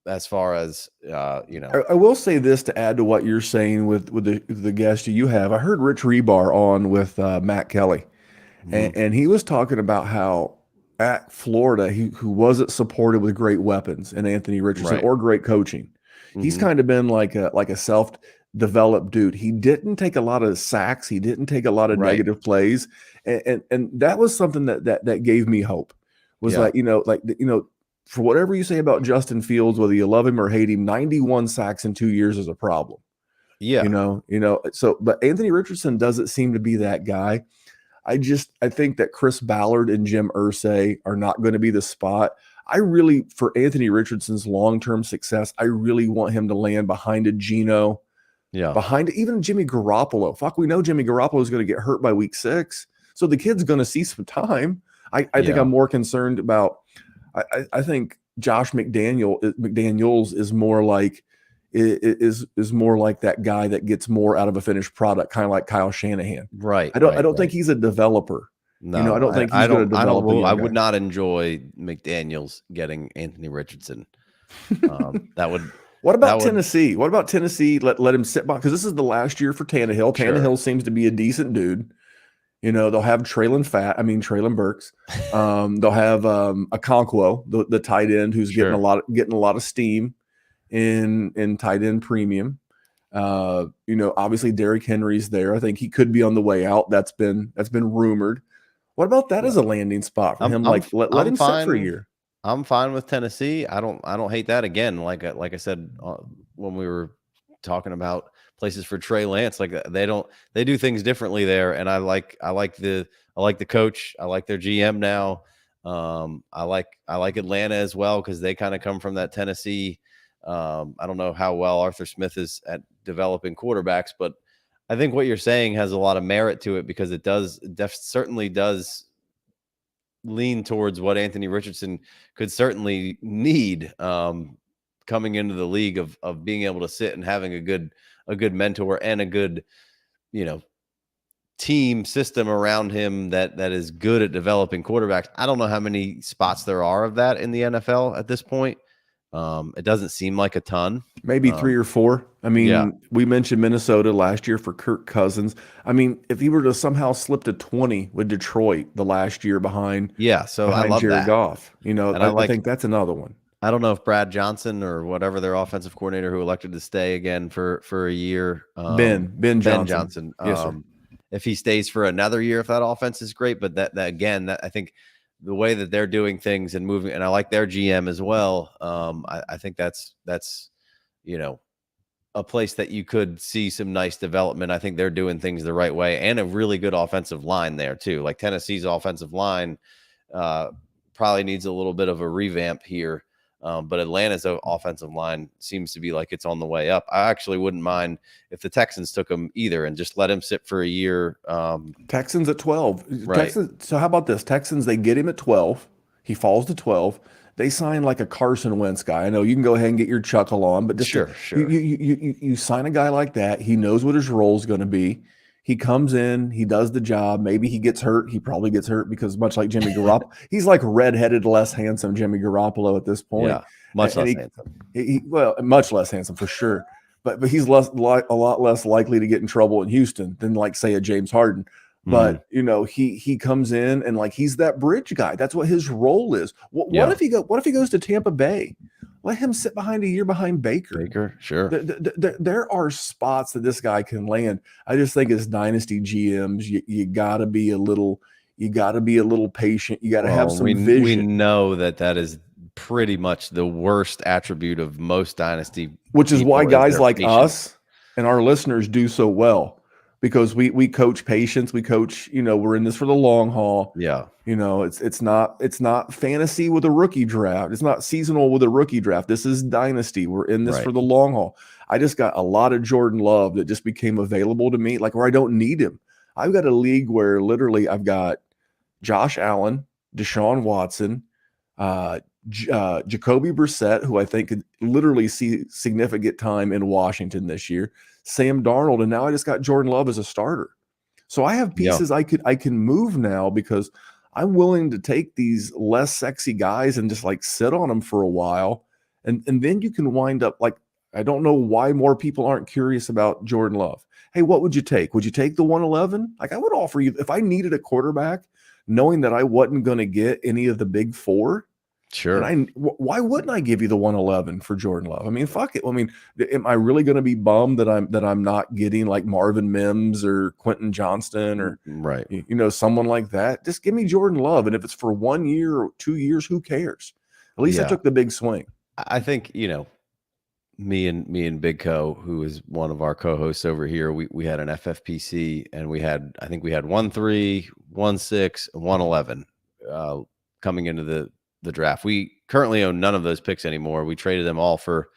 As far as I will say this to add to what you're saying with the guest you have. I heard Rich Rebar on with Matt Kelly, and he was talking about how at Florida, who wasn't supported with great weapons and Anthony Richardson or great coaching. He's kind of been like a self-developed dude. He didn't take a lot of sacks. He didn't take a lot of negative plays, and that was something that gave me hope. Was for whatever you say about Justin Fields, whether you love him or hate him, 91 sacks in 2 years is a problem. Yeah. So, but Anthony Richardson doesn't seem to be that guy. I think that Chris Ballard and Jim Irsay are not going to be the spot. For Anthony Richardson's long-term success, I really want him to land behind a Geno, behind even Jimmy Garoppolo. Fuck, we know Jimmy Garoppolo is going to get hurt by week 6. So the kid's going to see some time. I think I'm more concerned about, I think Josh McDaniels is more like that guy that gets more out of a finished product, kind of like Kyle Shanahan. Right. I don't think he's a developer. No, I don't think he's going to develop. I would not enjoy McDaniels getting Anthony Richardson. What about Tennessee? What about Tennessee? Let him sit by, because this is the last year for Tannehill. Tannehill seems to be a decent dude. They'll have Traylon Burks. They'll have Okonkwo, the tight end, who's getting a lot of steam in tight end premium. Obviously Derrick Henry's there. I think he could be on the way out. That's been rumored. What about that as a landing spot for him? Let him sit for a year. I'm fine with Tennessee. I don't hate that. Again, like I said when we were talking about places for Trey Lance, they do things differently there, and I like the coach. I like their GM now. I like Atlanta as well, because they kind of come from that Tennessee. I don't know how well Arthur Smith is at developing quarterbacks, but I think what you're saying has a lot of merit to it, because it certainly does lean towards what Anthony Richardson could certainly need coming into the league, of being able to sit and having a good mentor and a good, team system around him that is good at developing quarterbacks. I don't know how many spots there are of that in the NFL at this point. It doesn't seem like a ton. Maybe 3 or 4. We mentioned Minnesota last year for Kirk Cousins. If he were to somehow slip to 20 with Detroit the last year behind I love Jared that. Goff, I think that's another one. I don't know if Brad Johnson or whatever their offensive coordinator who elected to stay again for a year, Ben Johnson. Yes, sir. If he stays for another year, if that offense is great, but that I think the way that they're doing things and moving, and I like their GM as well. I think that's a place that you could see some nice development. I think they're doing things the right way, and a really good offensive line there too. Like Tennessee's offensive line probably needs a little bit of a revamp here. But Atlanta's offensive line seems to be like it's on the way up. I actually wouldn't mind if the Texans took him either and just let him sit for a year. Texans at 12. Right. So how about this? Texans, they get him at 12. He falls to 12. They sign like a Carson Wentz guy. I know you can go ahead and get your chuckle on, but just sure. You sign a guy like that. He knows what his role is going to be. He comes in, he does the job. Maybe he gets hurt. He probably gets hurt because much like Jimmy Garoppolo, he's like redheaded, less handsome Jimmy Garoppolo at this point. Yeah, much less handsome. Much less handsome for sure. But he's a lot less likely to get in trouble in Houston than like say a James Harden. But he comes in and like he's that bridge guy. That's what his role is. What if he goes to Tampa Bay? Let him sit behind a year behind Baker. Sure. There are spots that this guy can land. I just think as dynasty GMs, you gotta be a little patient. You gotta have some vision. We know that is pretty much the worst attribute of most dynasty, which is why guys like us and our listeners do so well. Because we coach patience, we coach, we're in this for the long haul. Yeah. It's not fantasy with a rookie draft. It's not seasonal with a rookie draft. This is dynasty. We're in this for the long haul. I just got a lot of Jordan Love that just became available to me, like where I don't need him. I've got a league where literally I've got Josh Allen, Deshaun Watson, Jacoby Brissett, who I think could literally see significant time in Washington this year, Sam Darnold, and now I just got Jordan Love as a starter. So I have Yeah. pieces I can move now because I'm willing to take these less sexy guys and just like sit on them for a while. And then you can wind up like, I don't know why more people aren't curious about Jordan Love. Hey, what would you take? Would you take the 111? Like I would offer you, if I needed a quarterback, knowing that I wasn't going to get any of the big four, Sure. and why wouldn't I give you the 111 for Jordan Love? I mean, fuck it. I mean, am I really going to be bummed that I'm not getting like Marvin Mims or Quentin Johnston or Right. someone like that? Just give me Jordan Love, and if it's for 1 year or 2 years, who cares? At least I Yeah. took the big swing. I think, me and Big Co, who is one of our co-hosts over here, we had an FFPC, and I think we had 1-3, 1-6, 1-11 coming into the draft. We currently own none of those picks anymore. We traded them all for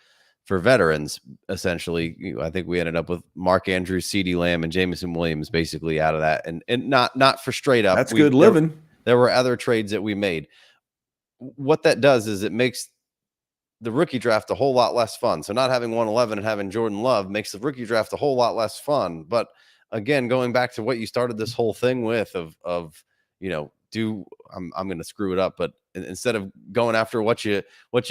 veterans, essentially. I think we ended up with Mark Andrews, CeeDee Lamb, and Jameson Williams basically out of that, and not for straight up. That's good living. There were other trades that we made. What that does is it makes the rookie draft a whole lot less fun. So not having 111 and having Jordan Love makes the rookie draft a whole lot less fun. But again, going back to what you started this whole thing with I'm going to screw it up, but instead of going after what you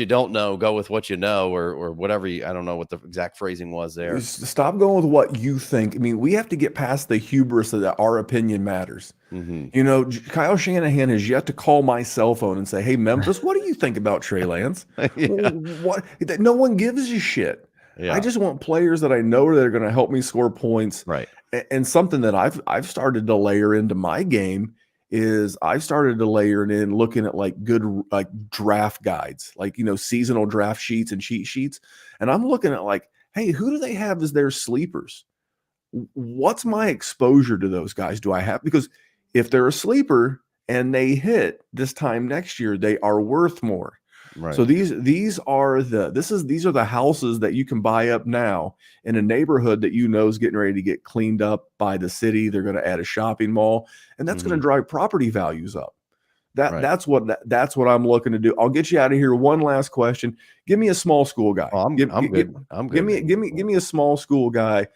don't know, go with what you know, or whatever. I don't know what the exact phrasing was there. Stop going with what you think. I mean, we have to get past the hubris that our opinion matters. Mm-hmm. Kyle Shanahan has yet to call my cell phone and say, "Hey, Memphis, what do you think about Trey Lance?" Yeah. What? No one gives a shit. Yeah. I just want players that I know that are going to help me score points. Right. And something that I've started to layer into my game is I started to layer it in looking at like good like draft guides, like seasonal draft sheets and cheat sheets. And I'm looking at like, hey, who do they have as their sleepers? What's my exposure to those guys? Do I have? Because if they're a sleeper and they hit this time next year, they are worth more. Right. So these are the houses that you can buy up now in a neighborhood that is getting ready to get cleaned up by the city. They're going to add a shopping mall, and that's going to drive property values up. That's what I'm looking to do. I'll get you out of here. One last question. Give me a small school guy. I'm good. I'm good. Give me a small school guy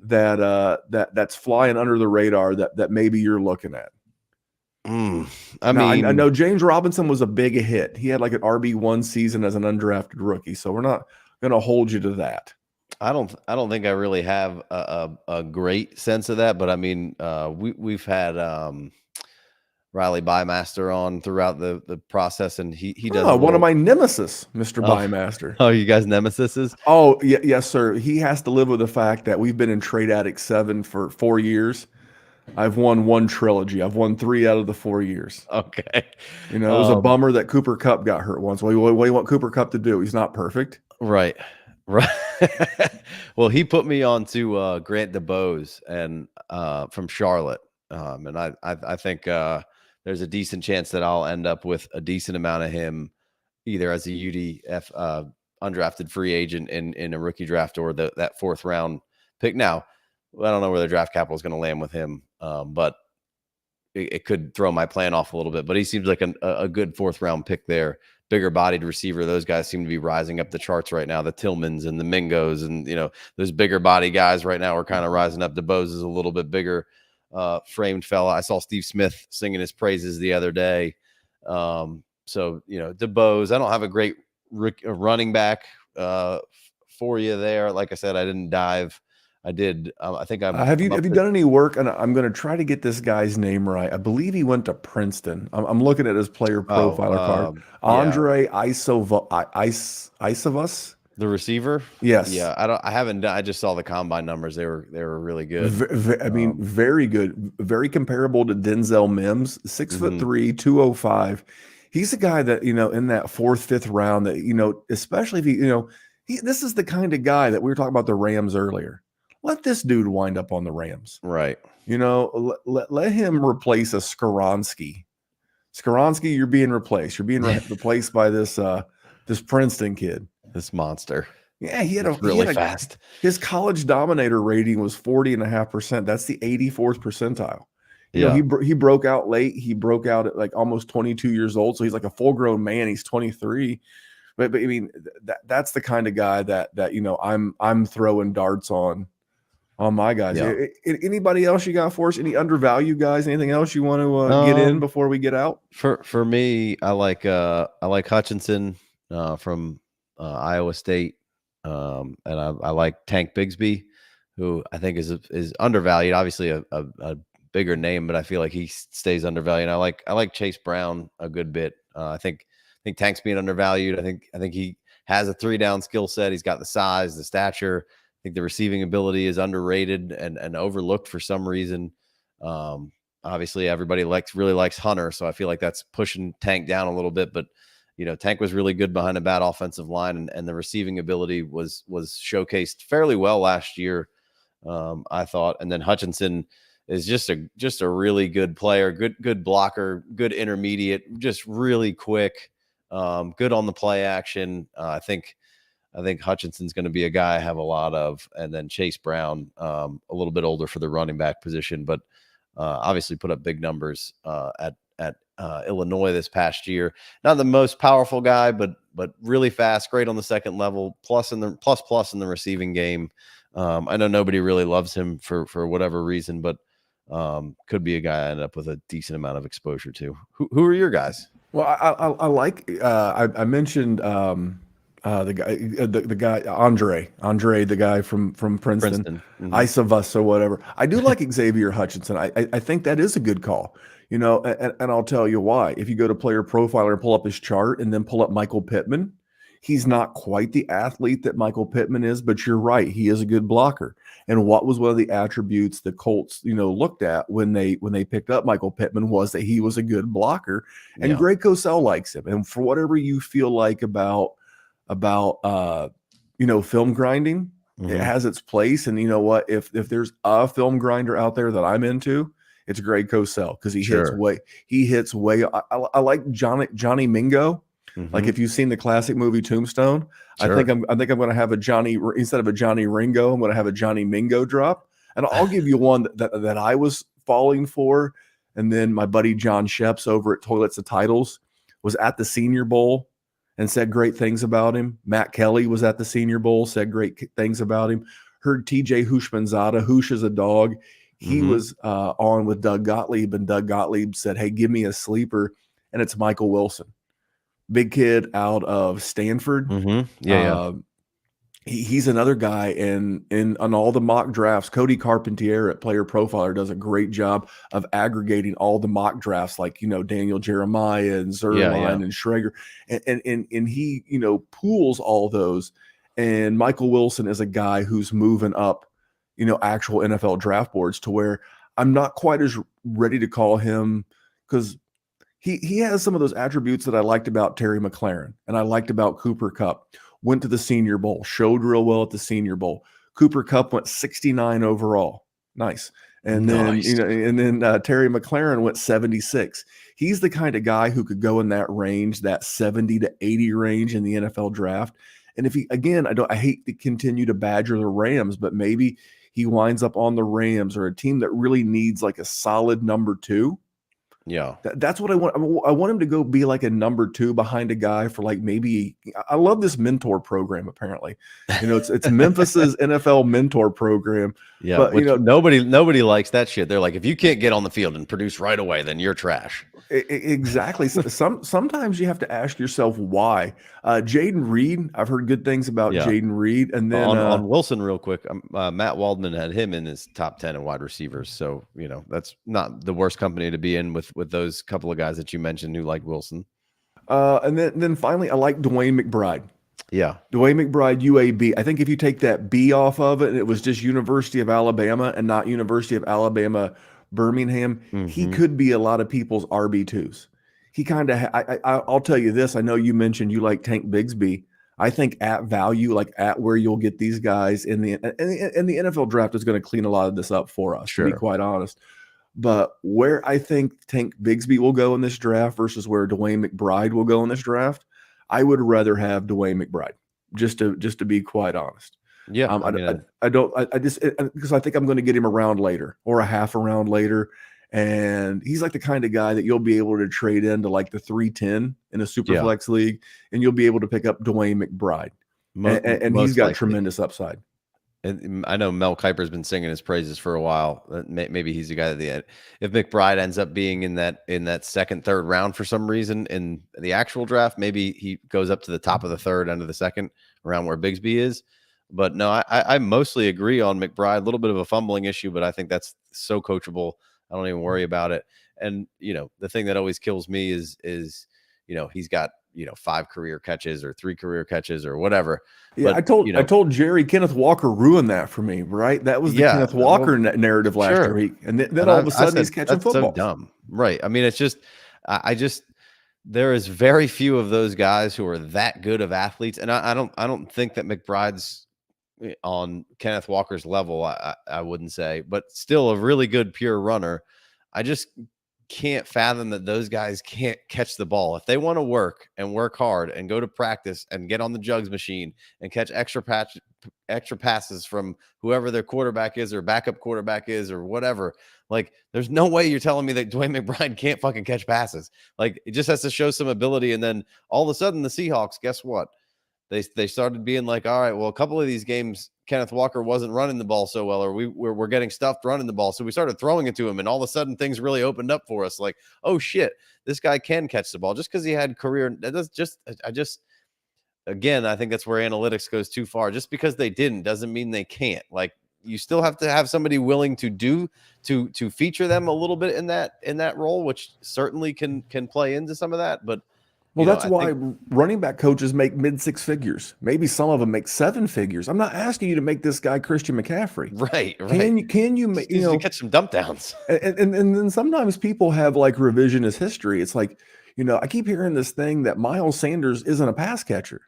that's flying under the radar that maybe you're looking at. I know James Robinson was a big hit. He had like an RB1 season as an undrafted rookie, so we're not going to hold you to that. I don't think I really have a great sense of that, but I mean, we've had Riley Bymaster on throughout the process, and he does one of my nemesis, Mr. Bymaster. Oh, you guys nemesises? Oh, yeah, yes, sir. He has to live with the fact that we've been in Trade Addict 7 for 4 years. I've won one trilogy. I've won 3 out of the 4 years. Okay. It was a bummer that Cooper Kupp got hurt once. What do you want Cooper Kupp to do? He's not perfect. Right. Well, he put me on to Grant DeBose and from Charlotte. And I think there's a decent chance that I'll end up with a decent amount of him either as a UDF undrafted free agent in a rookie draft or that 4th round pick. Now, I don't know where the draft capital is going to land with him, but it could throw my plan off a little bit. But he seems like a good 4th round pick there. Bigger bodied receiver. Those guys seem to be rising up the charts right now. The Tillmans and the Mingos and those bigger body guys right now are kind of rising up. DeBose is a little bit bigger framed fella. I saw Steve Smith singing his praises the other day. So DeBose. I don't have a great running back for you there. Like I said, I didn't dive. I did. I think have you done any work? And I'm going to try to get this guy's name right. I believe he went to Princeton. I'm looking at his player profiler card. Andre Isovas, the receiver. Yes. Yeah. I haven't. I just saw the combine numbers. They were really good. Very good. Very comparable to Denzel Mims. 6'3", 205. He's a guy that in that 4th, 5th round that especially if this is the kind of guy that we were talking about the Rams earlier. Let this dude wind up on the Rams. Right. Let him replace a Skoronski. Skoronski, you're being replaced. You're being replaced by this Princeton kid. This monster. Yeah, he had It's really fast. his college dominator rating was 40.5%. That's the 84th percentile. Yeah. He broke out late. He broke out at like almost 22 years old. So he's like a full grown man. He's 23. But I mean, that's the kind of guy that I'm throwing darts on my guys. Yeah. Anybody else you got for us? Any undervalued guys? Anything else you want to get in before we get out? For me, I like Hutchinson from Iowa State, and I like Tank Bigsby, who I think is undervalued. Obviously, a bigger name, but I feel like he stays undervalued. I like Chase Brown a good bit. I think Tank's being undervalued. I think he has a 3-down skill set. He's got the size, the stature. I think the receiving ability is underrated and overlooked for some reason. Obviously, everybody really likes Hunter, so I feel like that's pushing Tank down a little bit. But Tank was really good behind a bad offensive line, and the receiving ability was showcased fairly well last year, I thought. And then Hutchinson is just a really good player, good blocker, good intermediate, just really quick, good on the play action. I think Hutchinson's going to be a guy I have a lot of, and then Chase Brown, a little bit older for the running back position, but obviously put up big numbers at Illinois this past year. Not the most powerful guy, but really fast, great on the second level, plus in the receiving game. I know nobody really loves him for whatever reason, but could be a guy I end up with a decent amount of exposure to. Who are your guys? Well, I like I mentioned the guy Andre, the guy from Princeton. Mm-hmm. Isavus or whatever. I do like Xavier Hutchinson. I think that is a good call. And I'll tell you why. If you go to Player Profiler and pull up his chart and then pull up Michael Pittman, he's not quite the athlete that Michael Pittman is, but you're right, he is a good blocker. And what was one of the attributes the Colts, looked at when they picked up Michael Pittman was that he was a good blocker, and Greg Cosell likes him. And for whatever you feel like about film grinding, it has its place. And you know what? If there's a film grinder out there that I'm into, it's Greg Cosell, because he hits way. I like Johnny Mingo. Like if you've seen the classic movie Tombstone, I think I'm going to have a Johnny, instead of a Johnny Ringo, I'm going to have a Johnny Mingo drop. And I'll give you one that I was falling for. And then my buddy John Sheps over at Toilets of Titles was at the Senior Bowl and said great things about him. Matt Kelly was at the Senior Bowl, said great things about him. Heard TJ Houshmandzadeh, Hoosh is a dog. He was on with Doug Gottlieb, and Doug Gottlieb said, hey, give me a sleeper. And it's Michael Wilson. Big kid out of Stanford. He's another guy, and on all the mock drafts, Cody Carpentier at Player Profiler does a great job of aggregating all the mock drafts, like Daniel Jeremiah and Zerline and Schrager, and he pools all those. And Michael Wilson is a guy who's moving up, actual NFL draft boards, to where I'm not quite as ready to call him, because he has some of those attributes that I liked about Terry McLaurin and I liked about Cooper Kupp. Went to the Senior Bowl, showed real well at the Senior Bowl. Cooper Kupp went 69 overall. Nice. And then, Terry McLaurin went 76. He's the kind of guy who could go in that range, that 70 to 80 range in the NFL draft. And if he, again, I hate to continue to badger the Rams, but maybe he winds up on the Rams or a team that really needs like a solid number 2. Yeah, that's what I want. I want him to go be like a number 2 behind a guy for like maybe. I love this mentor program. Apparently, it's Memphis's NFL mentor program. Yeah, but nobody likes that shit. They're like, if you can't get on the field and produce right away, then you're trash. Exactly. Sometimes you have to ask yourself why. Jaden Reed, I've heard good things about Jaden Reed, and then on Wilson, real quick. Matt Waldman had him in his top 10 in wide receivers, so that's not the worst company to be in with those couple of guys that you mentioned who like Wilson. And then finally, I like Dwayne McBride. Yeah, Dwayne McBride, UAB. I think if you take that B off of it, and it was just University of Alabama and not University of Alabama Birmingham, he could be a lot of people's RB2s. He kind of, I'll tell you this. I know you mentioned you like Tank Bigsby. I think at value, like at where you'll get these guys in the NFL draft is going to clean a lot of this up for us, to be quite honest. But where I think Tank Bigsby will go in this draft versus where Dwayne McBride will go in this draft, I would rather have Dwayne McBride. just to be quite honest. Yeah, I don't, I just, because I think I'm going to get him a round later or a half a round later. And he's like the kind of guy that you'll be able to trade into like the 310 in a super flex league, and you'll be able to pick up Dwayne McBride. And he's got tremendous upside. And I know Mel Kiper's been singing his praises for a while. Maybe he's the guy at the end. If McBride ends up being in that second, third round for some reason in the actual draft, maybe he goes up to the top of the third, end of the second, around where Bigsby is. But no, I mostly agree on McBride. A little bit of a fumbling issue, but I think that's so coachable. I don't even worry about it. And the thing that always kills me is he's got 5 career catches or 3 career catches or whatever. Yeah, but, I told Jerry Kenneth Walker ruined that for me, right? That was the Kenneth Walker narrative last week, and then all of a sudden he's catching football. So dumb, right? I mean, it's just there is very few of those guys who are that good of athletes, and I don't think that McBride's on Kenneth Walker's level. I wouldn't say, but still a really good pure runner. I just can't fathom that those guys can't catch the ball. If they want to work hard and go to practice and get on the jugs machine and catch extra passes from whoever their quarterback is or backup quarterback is or whatever, like there's no way you're telling me that Dwayne McBride can't fucking catch passes. Like it just has to show some ability. And then all of a sudden the Seahawks, guess what? They started being like, all right, well, a couple of these games, Kenneth Walker wasn't running the ball so well, or we're getting stuffed running the ball. So we started throwing it to him, and all of a sudden things really opened up for us. Like, oh shit, this guy can catch the ball just because he had career. Again, I think that's where analytics goes too far. Just because they didn't doesn't mean they can't. Like you still have to have somebody willing to feature them a little bit in that role, which certainly can play into some of that. But well, that's why running back coaches make mid-6 figures. Maybe some of them make 7 figures. I'm not asking you to make this guy Christian McCaffrey. Right. Can you make catch some dump downs? And then sometimes people have like revisionist history. It's like, I keep hearing this thing that Miles Sanders isn't a pass catcher.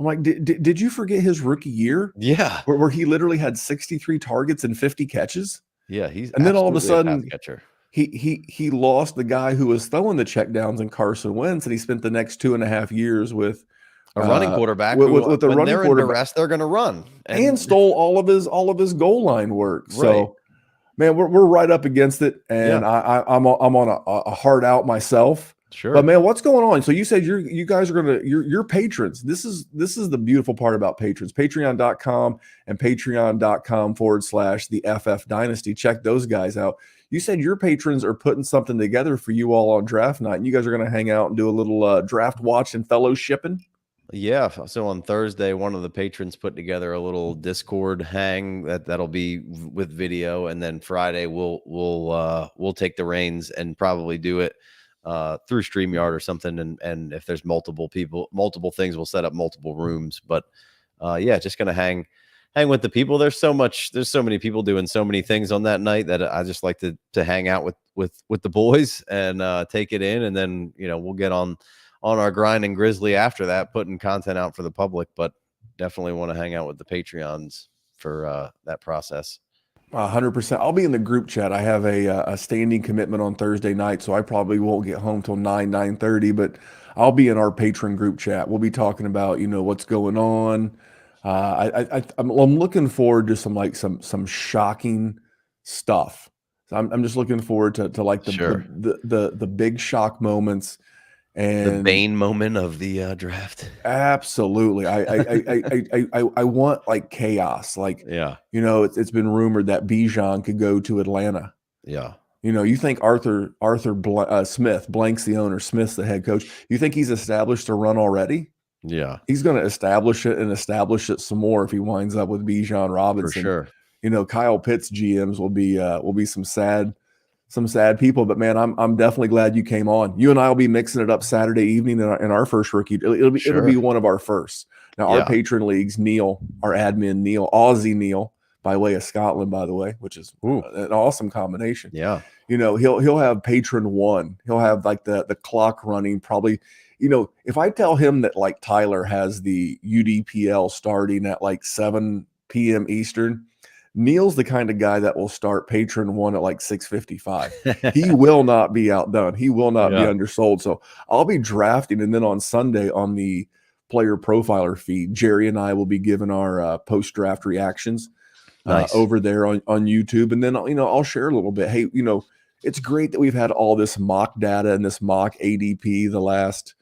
I'm like, did you forget his rookie year? Yeah. Where he literally had 63 targets and 50 catches? Yeah, and then all of a sudden a pass catcher. He lost the guy who was throwing the checkdowns in Carson Wentz, and he spent the next 2.5 years with a running quarterback. With the running quarterback, duress, they're going to run and stole all of his goal line work. Right. So, man, we're right up against it, and I'm on a hard out myself. Sure, but man, what's going on? So you said you guys are gonna you're patrons. This is the beautiful part about patrons. Patreon.com and Patreon.com/the FF Dynasty. Check those guys out. You said your patrons are putting something together for you all on draft night, and you guys are going to hang out and do a little draft watch and fellowshipping. Yeah. So on Thursday, one of the patrons put together a little Discord hang that'll be with video, and then Friday we'll take the reins and probably do it through StreamYard or something. And if there's multiple things, we'll set up multiple rooms. But just going to hang with the people. There's so many people doing so many things on that night that I just like to hang out with the boys and take it in. And then, we'll get on our grind and grizzly after that, putting content out for the public, but definitely want to hang out with the Patreons for that process. 100%. I'll be in the group chat. I have a standing commitment on Thursday night, so I probably won't get home till 9:30, but I'll be in our patron group chat. We'll be talking about, what's going on. I'm looking forward to some shocking stuff. So I'm just looking forward to like the big shock moments and the Bane moment of the draft. Absolutely. I want like chaos. Like, it's been rumored that Bijan could go to Atlanta. Yeah. You think Arthur Smith, Blank's the owner, Smith's the head coach. You think he's established a run already? Yeah, he's going to establish it some more if he winds up with Bijan Robinson. For sure. Kyle Pitts GMs will be some sad people. But man, I'm definitely glad you came on. You and I will be mixing it up Saturday evening in our first rookie. It'll be one of our first. Now our patron leagues, Neil, our admin Neil, Aussie Neil, by way of Scotland, by the way, which is an awesome combination. Yeah, he'll have patron 1. He'll have like the clock running probably. If I tell him that like Tyler has the UDPL starting at like 7 p.m. Eastern, Neil's the kind of guy that will start patron 1 at like 6:55. He will not be outdone. He will not be undersold. So I'll be drafting, and then on Sunday on the player profiler feed. Jerry and I will be giving our post-draft reactions Nice. over there on YouTube. And then, I'll share a little bit. Hey, it's great that we've had all this mock data and this mock ADP the last,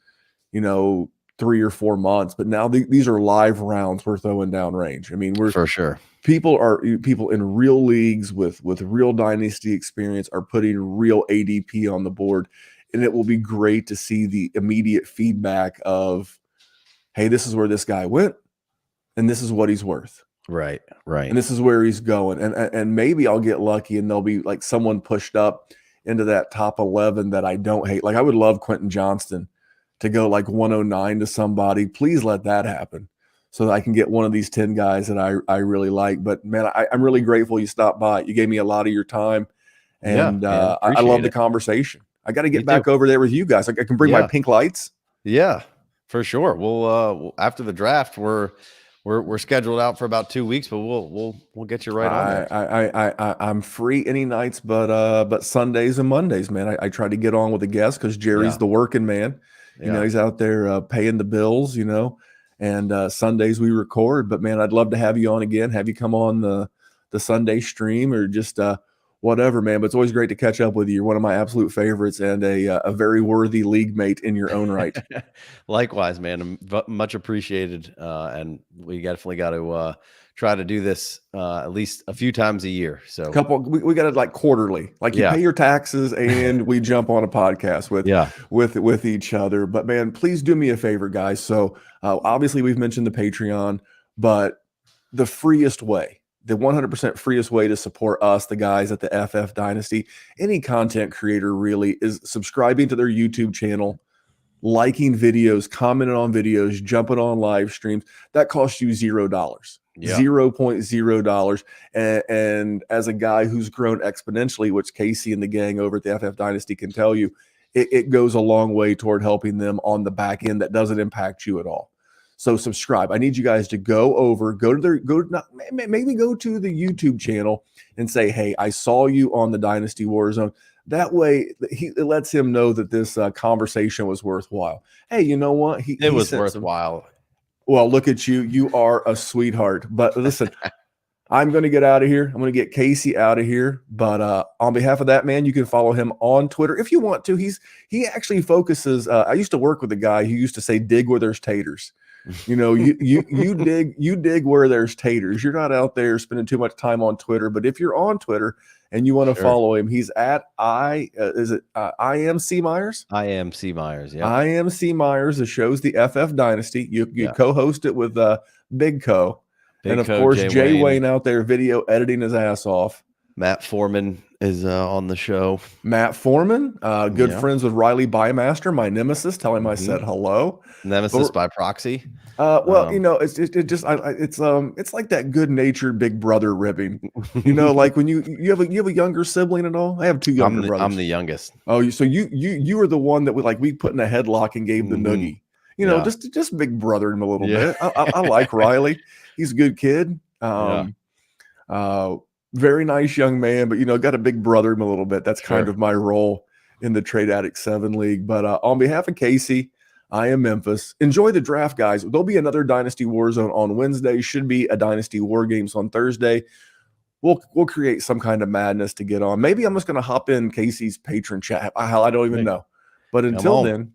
3 or 4 months, but now these are live rounds we're throwing down range. I mean, For sure. people in real leagues with real dynasty experience are putting real ADP on the board, and it will be great to see the immediate feedback of, hey, this is where this guy went, and this is what he's worth. Right. And this is where he's going. And maybe I'll get lucky and there'll be like someone pushed up into that top 11 that I don't hate. Like I would love Quentin Johnston to go like 109 to somebody. Please let that happen so that I can get one of these 10 guys that I really like. But man, I'm really grateful you stopped by. You gave me a lot of your time, and I love the conversation. I got to get back over there with you guys. I can bring my pink lights. Yeah, for sure. We'll after the draft, we're scheduled out for about 2 weeks, but we'll get you right on there. I'm free any nights, but Sundays and Mondays, man. I try to get on with the guests because Jerry's the working man. He's out there paying the bills, and Sundays we record. But man, I'd love to have you on again, have you come on the Sunday stream or just whatever, man. But it's always great to catch up with you. You're one of my absolute favorites and a very worthy league mate in your own right. Likewise, man. Much appreciated. And we definitely got to try to do this at least a few times a year. So we got it like quarterly, like you pay your taxes and we jump on a podcast with each other. But man, please do me a favor, guys. So obviously we've mentioned the Patreon, but the freest way, the 100% freest way to support us, the guys at the FF Dynasty, any content creator really, is subscribing to their YouTube channel, liking videos, commenting on videos, jumping on live streams. That costs you $0. $0.0. And as a guy who's grown exponentially, which Casey and the gang over at the FF Dynasty can tell you, it goes a long way toward helping them on the back end. That doesn't impact you at all. So subscribe. I need you guys to maybe go to the YouTube channel and say, hey, I saw you on the Dynasty WarZone. That way it lets him know that this conversation was worthwhile. Hey, you know what? It was worthwhile. Well, look at you. You are a sweetheart. But listen, I'm going to get out of here. I'm going to get Casey out of here. But on behalf of that man, you can follow him on Twitter if you want to. He actually focuses. I used to work with a guy who used to say, dig where there's taters. You dig where there's taters. You're not out there spending too much time on Twitter. But if you're on Twitter and you want to follow him, he's at IMC Myers? IMC Myers, yeah. IMC Myers. The show's the FF Dynasty. You co-host it with Big Co. And of course, Jay Wayne out there video editing his ass off. Matt Foreman is on the show. Matt Foreman, good friends with Riley Bymaster, my nemesis. Tell him I said hello. Nemesis by proxy. It's like that good-natured big brother ribbing. Like when you have a younger sibling and all. I have two younger brothers. I'm the youngest. Oh, so you were the one that we put in a headlock and gave the noogie. Just big brother him a little bit. I like Riley. He's a good kid. Very nice young man, but got a big brother him a little bit. That's kind of my role in the Trade Addict 7 League. But on behalf of Casey, I am Memphis. Enjoy the draft, guys. There'll be another Dynasty Warzone on Wednesday. Should be a Dynasty War Games on Thursday. We'll create some kind of madness to get on. Maybe I'm just going to hop in Casey's patron chat. I don't even know. But until then,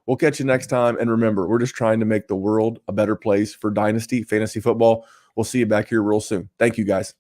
we'll catch you next time. And remember, we're just trying to make the world a better place for Dynasty fantasy football. We'll see you back here real soon. Thank you, guys.